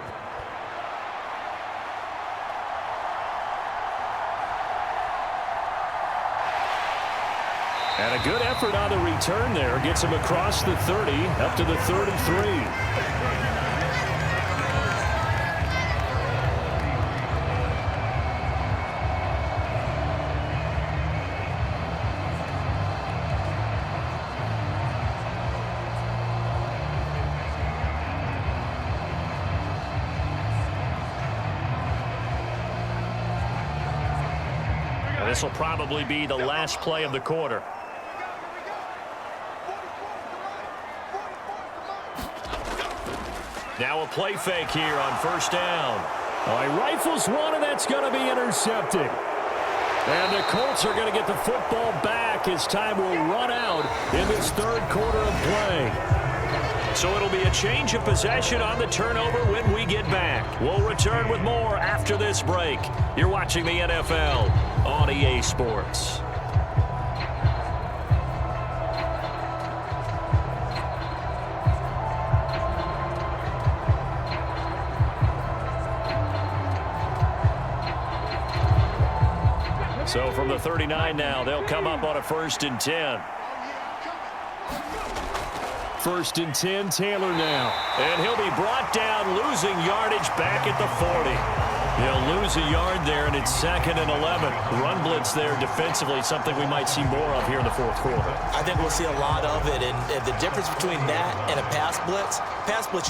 And a good effort on the return there. Gets him across the 30, up to the 33. This will probably be the last play of the quarter. Now a play fake here on 1st down. Oh, he rifles one, and that's going to be intercepted. And the Colts are going to get the football back as time will run out in this 3rd quarter of play. So it'll be a change of possession on the turnover when we get back. We'll return with more after this break. You're watching the NFL on EA Sports. So from the 39 now, they'll come up on a 1st and 10. 1st and 10, Taylor now. And he'll be brought down, losing yardage back at the 40. He'll lose a yard there, and it's 2nd and 11. Run blitz there defensively, something we might see more of here in the 4th quarter. I think we'll see a lot of it, and the difference between that and a pass blitz,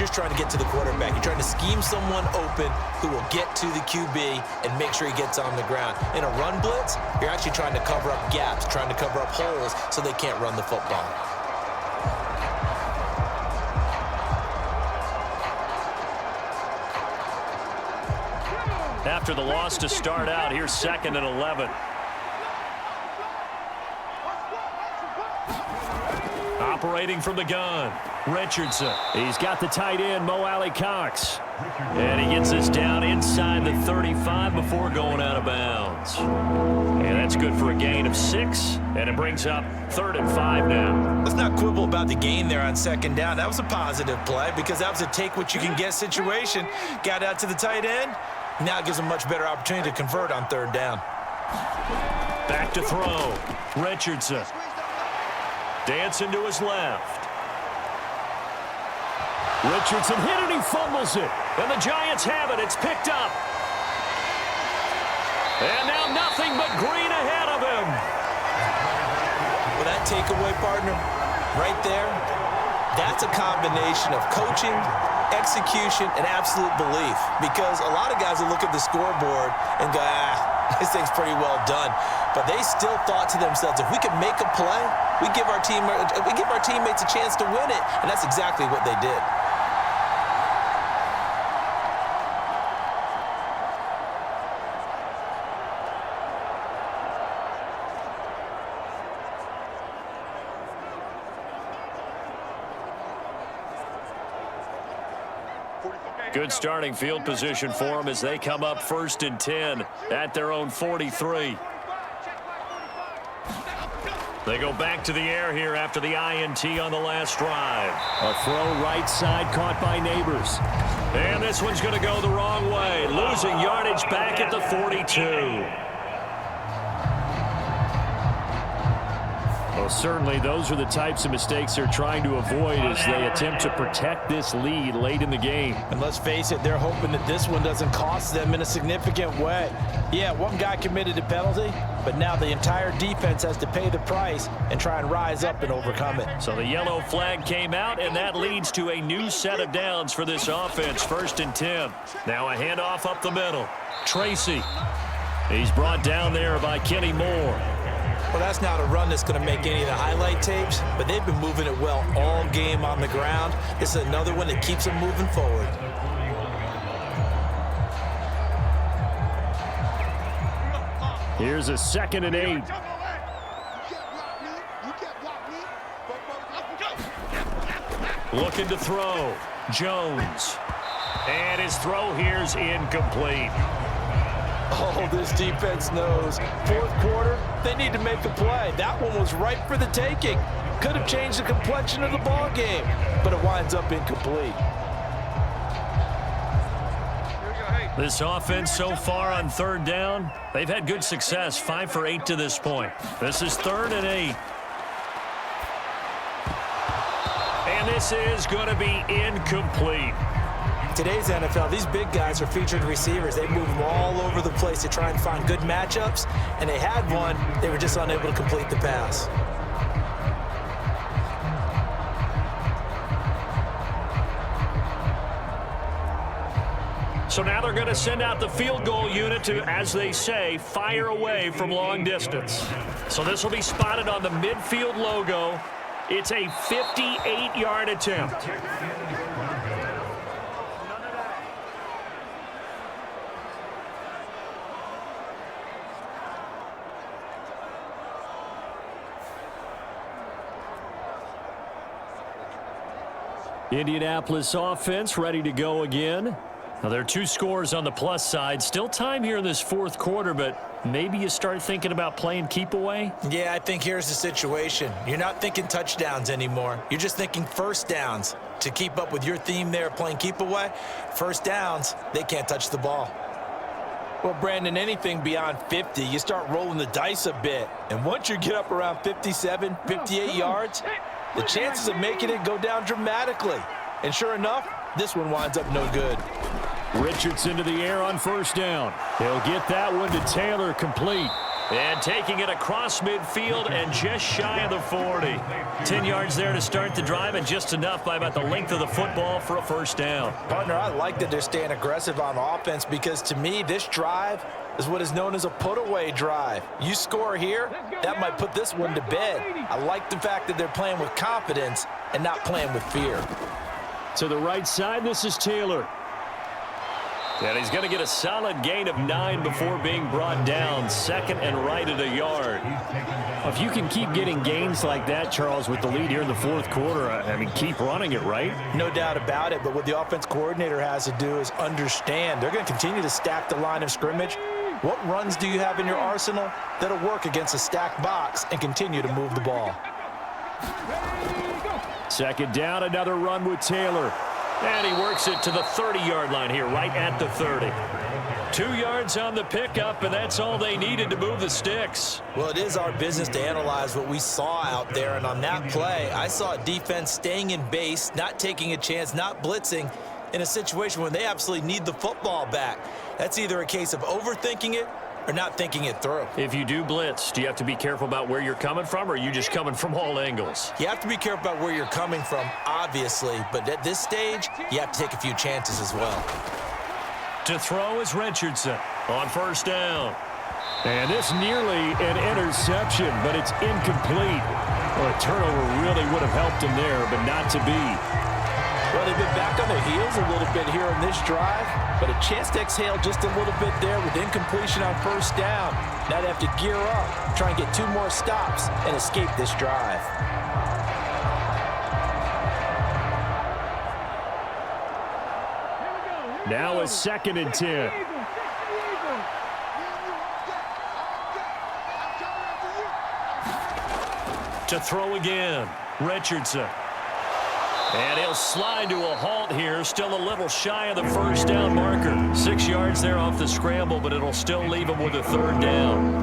you're trying to get to the quarterback. You're trying to scheme someone open who will get to the QB and make sure he gets on the ground. In a run blitz, you're actually trying to cover up gaps, trying to cover up holes so they can't run the football. After the loss to start out, here's 2nd and 11. Operating from the gun, Richardson. He's got the tight end, Mo Alley-Cox. And he gets this down inside the 35 before going out of bounds. And that's good for a gain of 6, and it brings up 3rd and 5 now. Let's not quibble about the gain there on 2nd down. That was a positive play because that was a take-what-you-can-get situation. Got out to the tight end. Now it gives them a much better opportunity to convert on 3rd down. Back to throw. Richardson. Dancing to his left. Richardson hit it, he fumbles it. And the Giants have it. It's picked up. And now nothing but green ahead of him. Well, that takeaway, partner, right there, that's a combination of coaching, execution, and absolute belief. Because a lot of guys will look at the scoreboard and go, these things pretty well done. But they still thought to themselves, if we could make a play, we give our teammates a chance to win it. And that's exactly what they did. Good starting field position for them as they come up 1st and 10 at their own 43. They go back to the air here after the INT on the last drive. A throw right side caught by Neighbors. And this one's going to go the wrong way, losing yardage back at the 42. Well, certainly those are the types of mistakes they're trying to avoid as they attempt to protect this lead late in the game. And let's face it, they're hoping that this one doesn't cost them in a significant way. Yeah, one guy committed a penalty, but now the entire defense has to pay the price and try and rise up and overcome it. So the yellow flag came out, and that leads to a new set of downs for this offense. 1st and 10. Now a handoff up the middle. Tracy. He's brought down there by Kenny Moore. Well, that's not a run that's going to make any of the highlight tapes, but they've been moving it well all game on the ground. This is another one that keeps them moving forward. Here's a 2nd and 8. Looking to throw. Jones. And his throw here's incomplete. Oh, this defense knows. 4th quarter, they need to make a play. That one was ripe for the taking. Could have changed the complexion of the ball game, but it winds up incomplete. This offense so far on 3rd down, they've had good success, 5 for 8 to this point. This is 3rd and 8. And this is going to be incomplete. Today's NFL, these big guys are featured receivers. They move them all over the place to try and find good matchups, and they had one. They were just unable to complete the pass. So now they're going to send out the field goal unit to, as they say, fire away from long distance. So this will be spotted on the midfield logo. It's a 58-yard attempt. Indianapolis offense ready to go again. Now, there are 2 scores on the plus side. Still time here in this 4th quarter, but maybe you start thinking about playing keep away? Yeah, I think here's the situation. You're not thinking touchdowns anymore. You're just thinking 1st downs. To keep up with your theme there, playing keep away, 1st downs, they can't touch the ball. Well, Brandon, anything beyond 50, you start rolling the dice a bit. And once you get up around 57, 58 yards, the chances of making it go down dramatically. And sure enough, this one winds up no good. Richardson to the air on 1st down. He'll get that one to Taylor, complete. And taking it across midfield and just shy of the 40. 10 yards there to start the drive, and just enough by about the length of the football for a 1st down. Partner, I like that they're staying aggressive on offense because, to me, this drive is what is known as a put-away drive. You score here, that might put this one to bed. I like the fact that they're playing with confidence and not playing with fear. To the right side, this is Taylor. And he's going to get a solid gain of 9 before being brought down. 2nd and right at a yard. If you can keep getting gains like that, Charles, with the lead here in the 4th quarter, I mean, keep running it, right? No doubt about it, but what the offense coordinator has to do is understand. They're going to continue to stack the line of scrimmage. What runs do you have in your arsenal that'll work against a stacked box and continue to move the ball? 2nd down, another run with Taylor. And he works it to the 30-yard line here, right at the 30. 2 yards on the pickup, and that's all they needed to move the sticks. Well, it is our business to analyze what we saw out there, and on that play, I saw a defense staying in base, not taking a chance, not blitzing, in a situation where they absolutely need the football back. That's either a case of overthinking it or not thinking it through. If you do blitz, do you have to be careful about where you're coming from, or are you just coming from all angles? You have to be careful about where you're coming from, obviously, but at this stage, you have to take a few chances as well. To throw is Richardson on 1st down. And this nearly an interception, but it's incomplete. Well, a turnover really would have helped him there, but not to be. Well, they've been back on their heels a little bit here in this drive, but a chance to exhale just a little bit there with incompletion on first down. Now they have to gear up, try and get 2 more stops, and escape this drive. Now a 2nd and 10. To throw again, Richardson. And he'll slide to a halt here, still a little shy of the first down marker. 6 yards there off the scramble, but it'll still leave him with a 3rd down.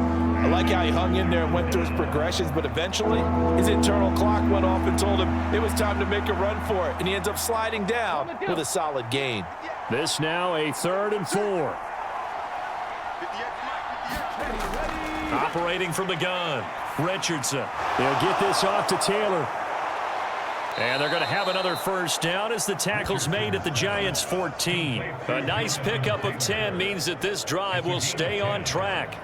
I like how he hung in there and went through his progressions, but eventually his internal clock went off and told him it was time to make a run for it, and he ends up sliding down with a solid gain. This now a 3rd and 4. Operating from the gun, Richardson. They'll get this off to Taylor. And they're going to have another first down as the tackle's made at the Giants' 14. A nice pickup of 10 means that this drive will stay on track.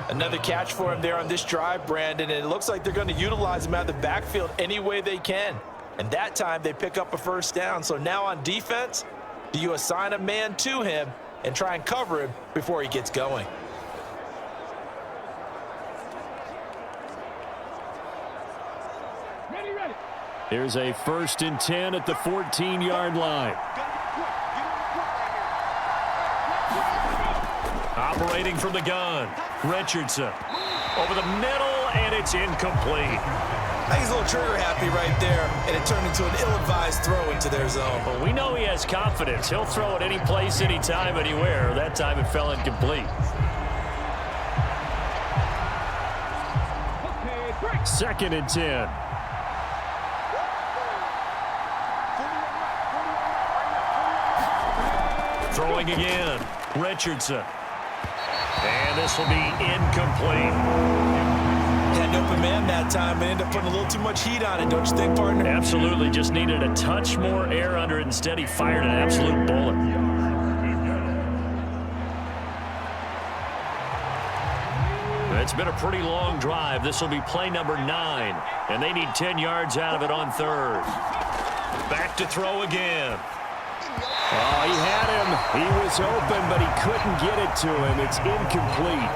Another catch for him there on this drive, Brandon, and it looks like they're going to utilize him out of the backfield any way they can. And that time they pick up a first down. So now on defense, do you assign a man to him and try and cover him before he gets going? Here's a 1st and 10 at the 14-yard line. Operating from the gun, Richardson. Over the middle, and it's incomplete. I think he's a little trigger happy right there, and it turned into an ill-advised throw into their zone. Well, we know he has confidence. He'll throw it any place, anytime, anywhere. That time it fell incomplete. 2nd and 10. Throwing again, Richardson. And this will be incomplete. Had an open man that time and ended up putting a little too much heat on it, don't you think, partner? Absolutely, just needed a touch more air under it. Instead, he fired an absolute bullet. It's been a pretty long drive. This will be play number 9, and they need 10 yards out of it on 3rd. Back to throw again. Oh, he had him. He was open, but he couldn't get it to him. It's incomplete.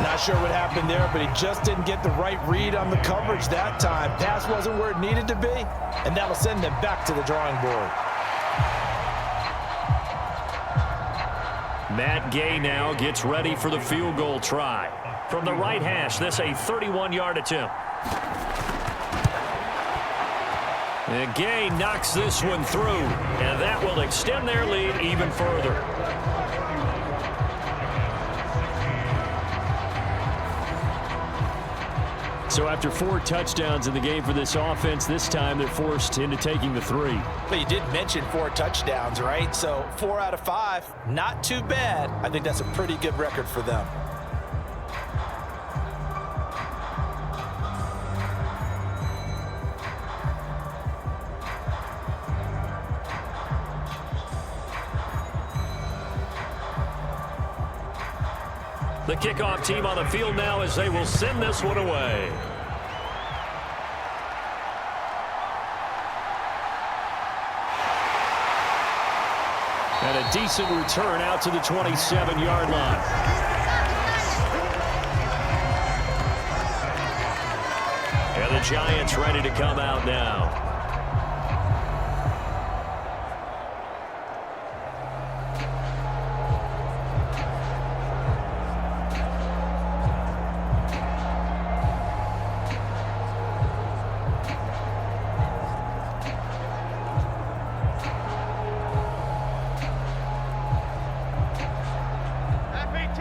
Not sure what happened there, but he just didn't get the right read on the coverage that time. Pass wasn't where it needed to be, and that'll send them back to the drawing board. Matt Gay now gets ready for the field goal try. From the right hash, this a 31-yard attempt. And Gay knocks this one through, and that will extend their lead even further. So after 4 touchdowns in the game for this offense, this time they're forced into taking the 3. But you did mention 4 touchdowns, right? So 4 out of 5, not too bad. I think that's a pretty good record for them. The kickoff team on the field now as they will send this one away. And a decent return out to the 27-yard line. And the Giants ready to come out now.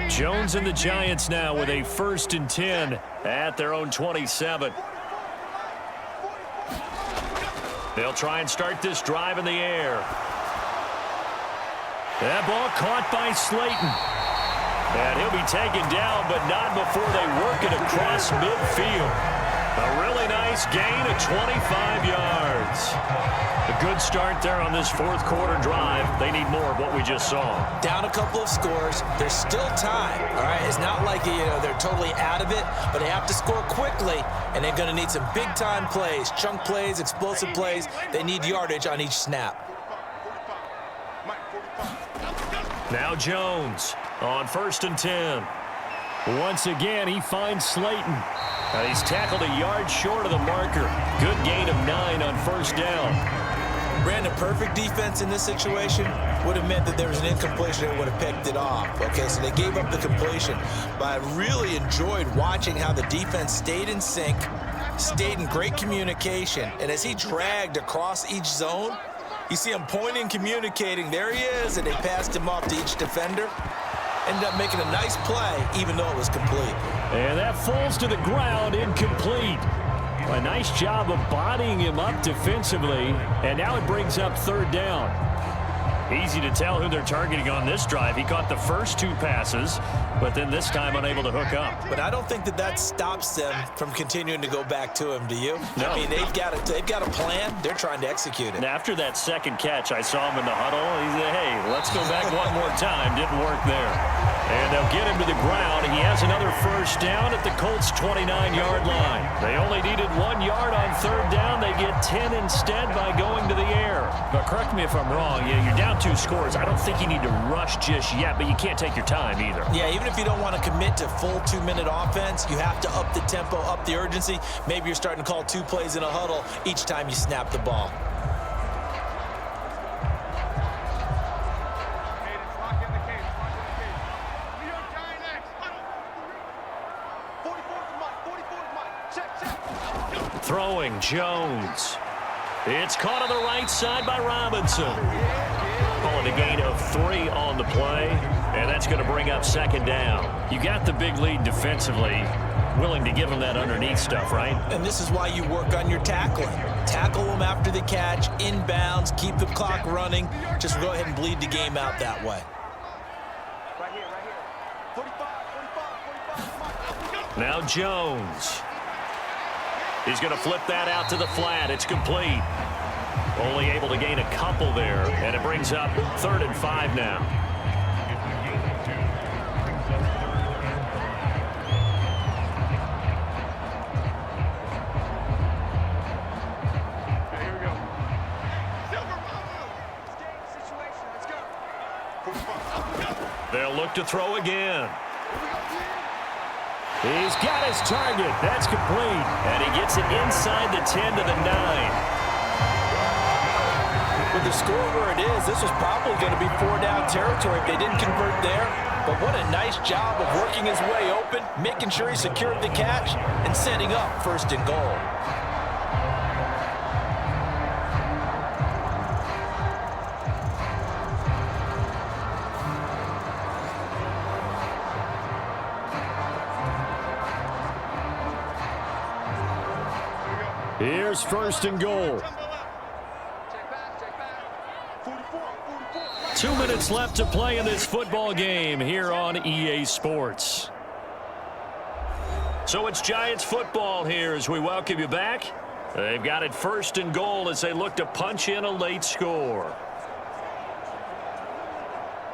Jones and the Giants now with a 1st and 10 at their own 27. They'll try and start this drive in the air. That ball caught by Slayton. And he'll be taken down, but not before they work it across midfield. A really nice gain of 25 yards. A good start there on this fourth quarter drive. They need more of what we just saw. Down a couple of scores. There's still time, all right? It's not like, they're totally out of it, but they have to score quickly, and they're going to need some big-time plays, chunk plays, explosive plays. They need yardage on each snap. Now Jones on 1st and 10. Once again, he finds Slayton. Now he's tackled a yard short of the marker. Good gain of 9 on 1st down. Brandon, perfect defense in this situation would have meant that there was an incompletion and would have picked it off. Okay, so they gave up the completion. But I really enjoyed watching how the defense stayed in sync, stayed in great communication. And as he dragged across each zone, you see him pointing, communicating. There he is, and they passed him off to each defender. Ended up making a nice play, even though it was complete. And that falls to the ground, incomplete. A nice job of bodying him up defensively, and now it brings up 3rd down. Easy to tell who they're targeting on this drive. He caught the first 2 passes, but then this time unable to hook up. But I don't think that stops them from continuing to go back to him, do you? No. I mean, they've got a plan. They're trying to execute it. And after that second catch, I saw him in the huddle. He said, hey, let's go back one more time. Didn't work there. And they'll get him to the ground. He has another 1st down at the Colts' 29-yard line. They only needed 1 yard on 3rd down. They get 10 instead by going to the air. But correct me if I'm wrong. You're down 2 scores. I don't think you need to rush just yet, but you can't take your time either. Yeah, even if you don't want to commit to full 2-minute offense, you have to up the tempo, up the urgency. Maybe you're starting to call 2 plays in a huddle each time you snap the ball. Throwing Jones. It's caught on the right side by Robinson. Calling a gain of 3 on the play, and that's going to bring up 2nd down. You got the big lead defensively. Willing to give them that underneath stuff, right? And this is why you work on your tackling. Tackle them after the catch, inbounds, keep the clock running. Just go ahead and bleed the game out that way. Right here. 45. Now Jones. He's going to flip that out to the flat. It's complete. Only able to gain a couple there, and it brings up 3rd and 5 now. Here we go. Situation. Let's go. They'll look to throw again. He's got his target. That's complete. And he gets it inside the 10 to the 9. With the score where it is, this was probably going to be 4-down territory if they didn't convert there. But what a nice job of working his way open, making sure he secured the catch, and setting up 1st and goal. Here's 1st and goal. 2 minutes left to play in this football game here on EA Sports. So it's Giants football here as we welcome you back. They've got it 1st and goal as they look to punch in a late score.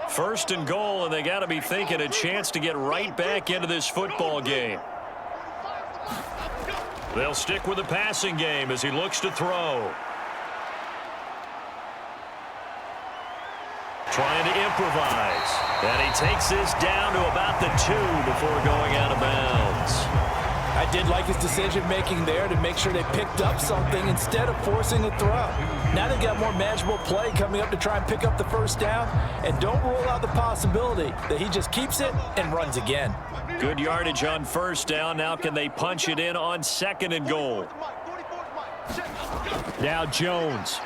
1st and goal, and they got to be thinking a chance to get right back into this football game. They'll stick with the passing game as he looks to throw. Trying to improvise. And he takes this down to about the 2 before going out of bounds. I did like his decision-making there to make sure they picked up something instead of forcing a throw. Now they've got more manageable play coming up to try and pick up the 1st down. And don't rule out the possibility that he just keeps it and runs again. Good yardage on 1st down. Now can they punch it in on 2nd and goal? Now Jones.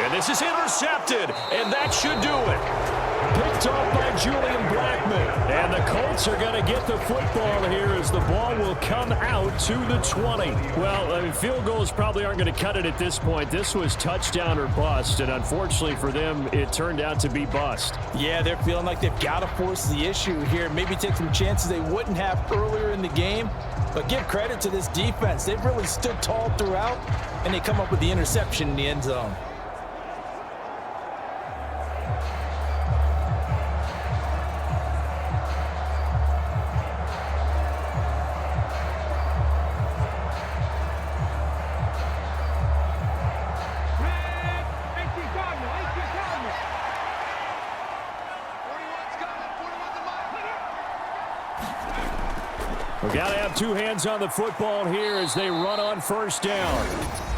And this is intercepted, and that should do it. Picked picked off by Julian Blackman. And the Colts are going to get the football here as the ball will come out to the 20. Well, I mean, field goals probably aren't going to cut it at this point. This was touchdown or bust, and unfortunately for them, it turned out to be bust. Yeah, they're feeling like they've got to force the issue here. Maybe take some chances they wouldn't have earlier in the game. But give credit to this defense. They've really stood tall throughout, and they come up with the interception in the end zone. We've got to have two hands on the football here as they run on first down.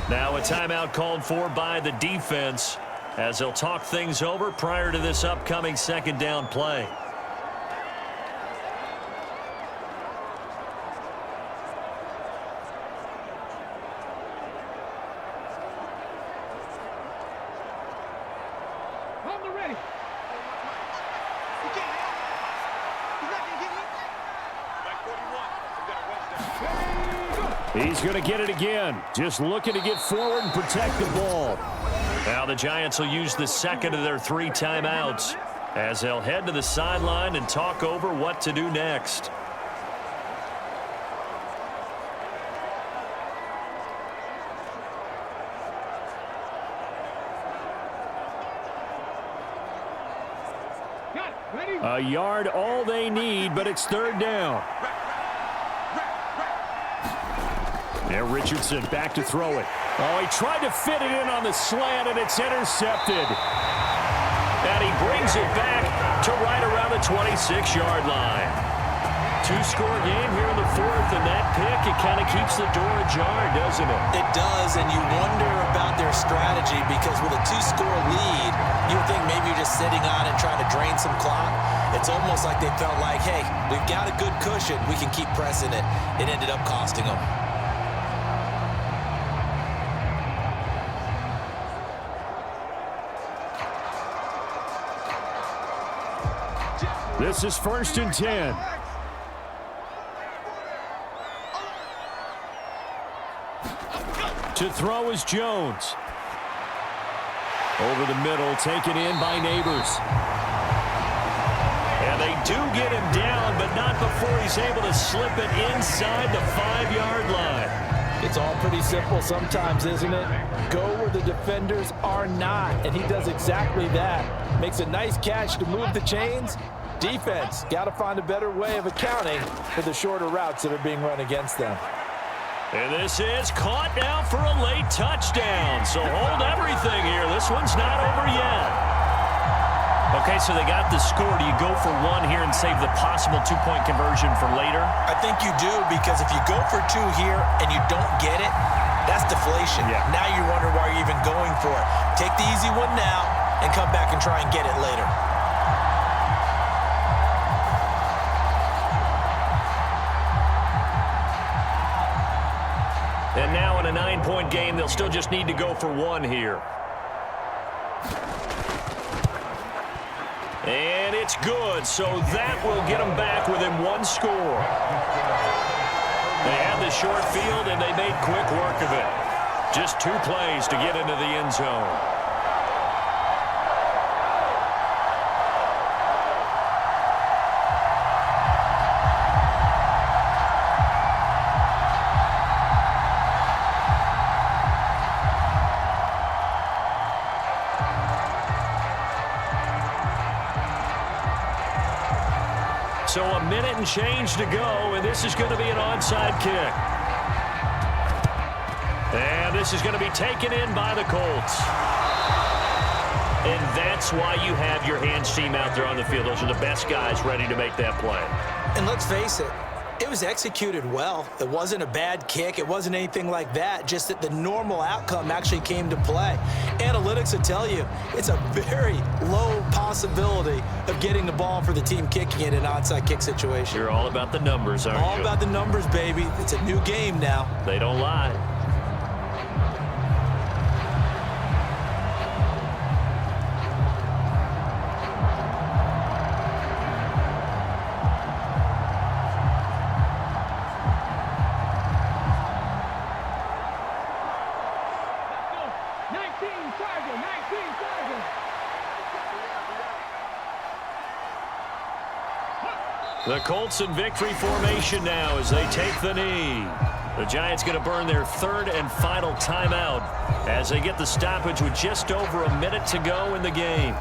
Now a timeout called for by the defense as they'll talk things over prior to this upcoming second down play. He's going to get it again. Just looking to get forward and protect the ball. Now the Giants will use the second of their 3 timeouts as they'll head to the sideline and talk over what to do next. A yard all they need, but it's third down. Now Richardson back to throw it. Oh, he tried to fit it in on the slant, and it's intercepted. And he brings it back to right around the 26-yard line. 2-score game here in the fourth, and that pick, it kind of keeps the door ajar, doesn't it? It does, and you wonder about their strategy because with a 2-score lead, you would think maybe you're just sitting on it trying to drain some clock. It's almost like they felt like, hey, we've got a good cushion. We can keep pressing it. It ended up costing them. This is 1st and 10. To throw is Jones. Over the middle, taken in by Neighbors. And they do get him down, but not before he's able to slip it inside the 5-yard line. It's all pretty simple sometimes, isn't it? Go where the defenders are not, and he does exactly that. Makes a nice catch to move the chains. Defense, got to find a better way of accounting for the shorter routes that are being run against them. And this is caught now for a late touchdown. So hold everything here. This one's not over yet. Okay, so they got the score. Do you go for one here and save the possible 2-point conversion for later? I think you do, because if you go for 2 here and you don't get it, that's deflation. Yeah. Now you wonder why you're even going for it. Take the easy one now and come back and try and get it later. And now in a 9-point game, they'll still just need to go for 1 here. And it's good, so that will get them back within 1 score. They had the short field, and they made quick work of it. Just 2 plays to get into the end zone. So a minute and change to go, and this is going to be an onside kick. And this is going to be taken in by the Colts. And that's why you have your hands team out there on the field. Those are the best guys ready to make that play. And let's face it, it was executed well. It wasn't a bad kick. It wasn't anything like that, just that the normal outcome actually came to play. Analytics will tell you it's a very low possibility of getting the ball for the team kicking it in an onside kick situation. You're all about the numbers, aren't you? All about the numbers, baby. It's a new game now. They don't lie. The Colts in victory formation now as they take the knee. The Giants going to burn their third and final timeout as they get the stoppage with just over a minute to go in the game.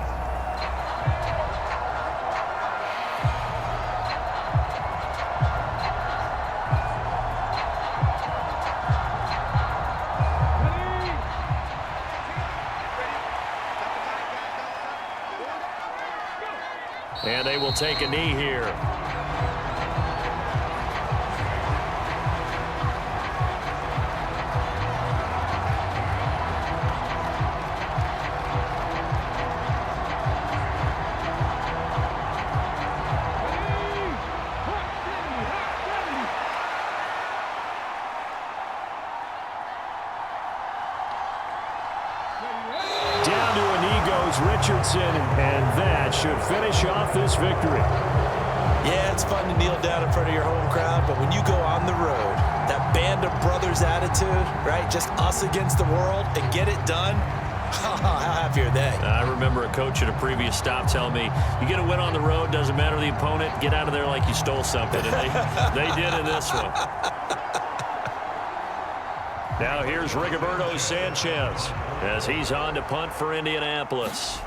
And they will take a knee here. Richardson, and that should finish off this victory. Yeah, it's fun to kneel down in front of your home crowd, but when you go on the road, that band of brothers attitude, right? Just us against the world and get it done. How happy are they? I remember a coach at a previous stop telling me, you get a win on the road, doesn't matter the opponent, get out of there like you stole something. And they did in this one. Now here's Rigoberto Sanchez as he's on to punt for Indianapolis.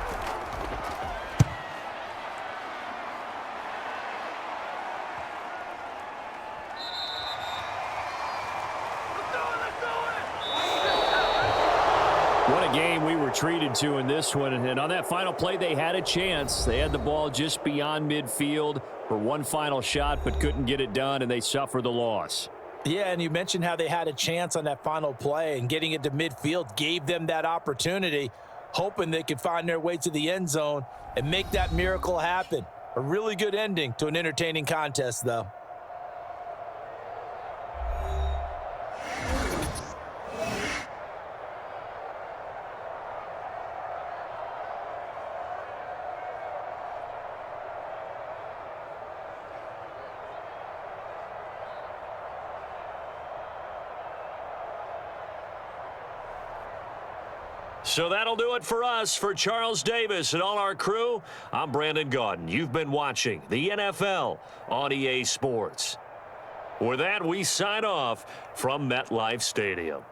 What a game we were treated to in this one. And on that final play, they had a chance. They had the ball just beyond midfield for one final shot, but couldn't get it done, and they suffered the loss. Yeah, and you mentioned how they had a chance on that final play, and getting it to midfield gave them that opportunity, hoping they could find their way to the end zone and make that miracle happen. A really good ending to an entertaining contest, though. So that'll do it for us. For Charles Davis and all our crew, I'm Brandon Gaudin. You've been watching the NFL on EA Sports. With that, we sign off from MetLife Stadium.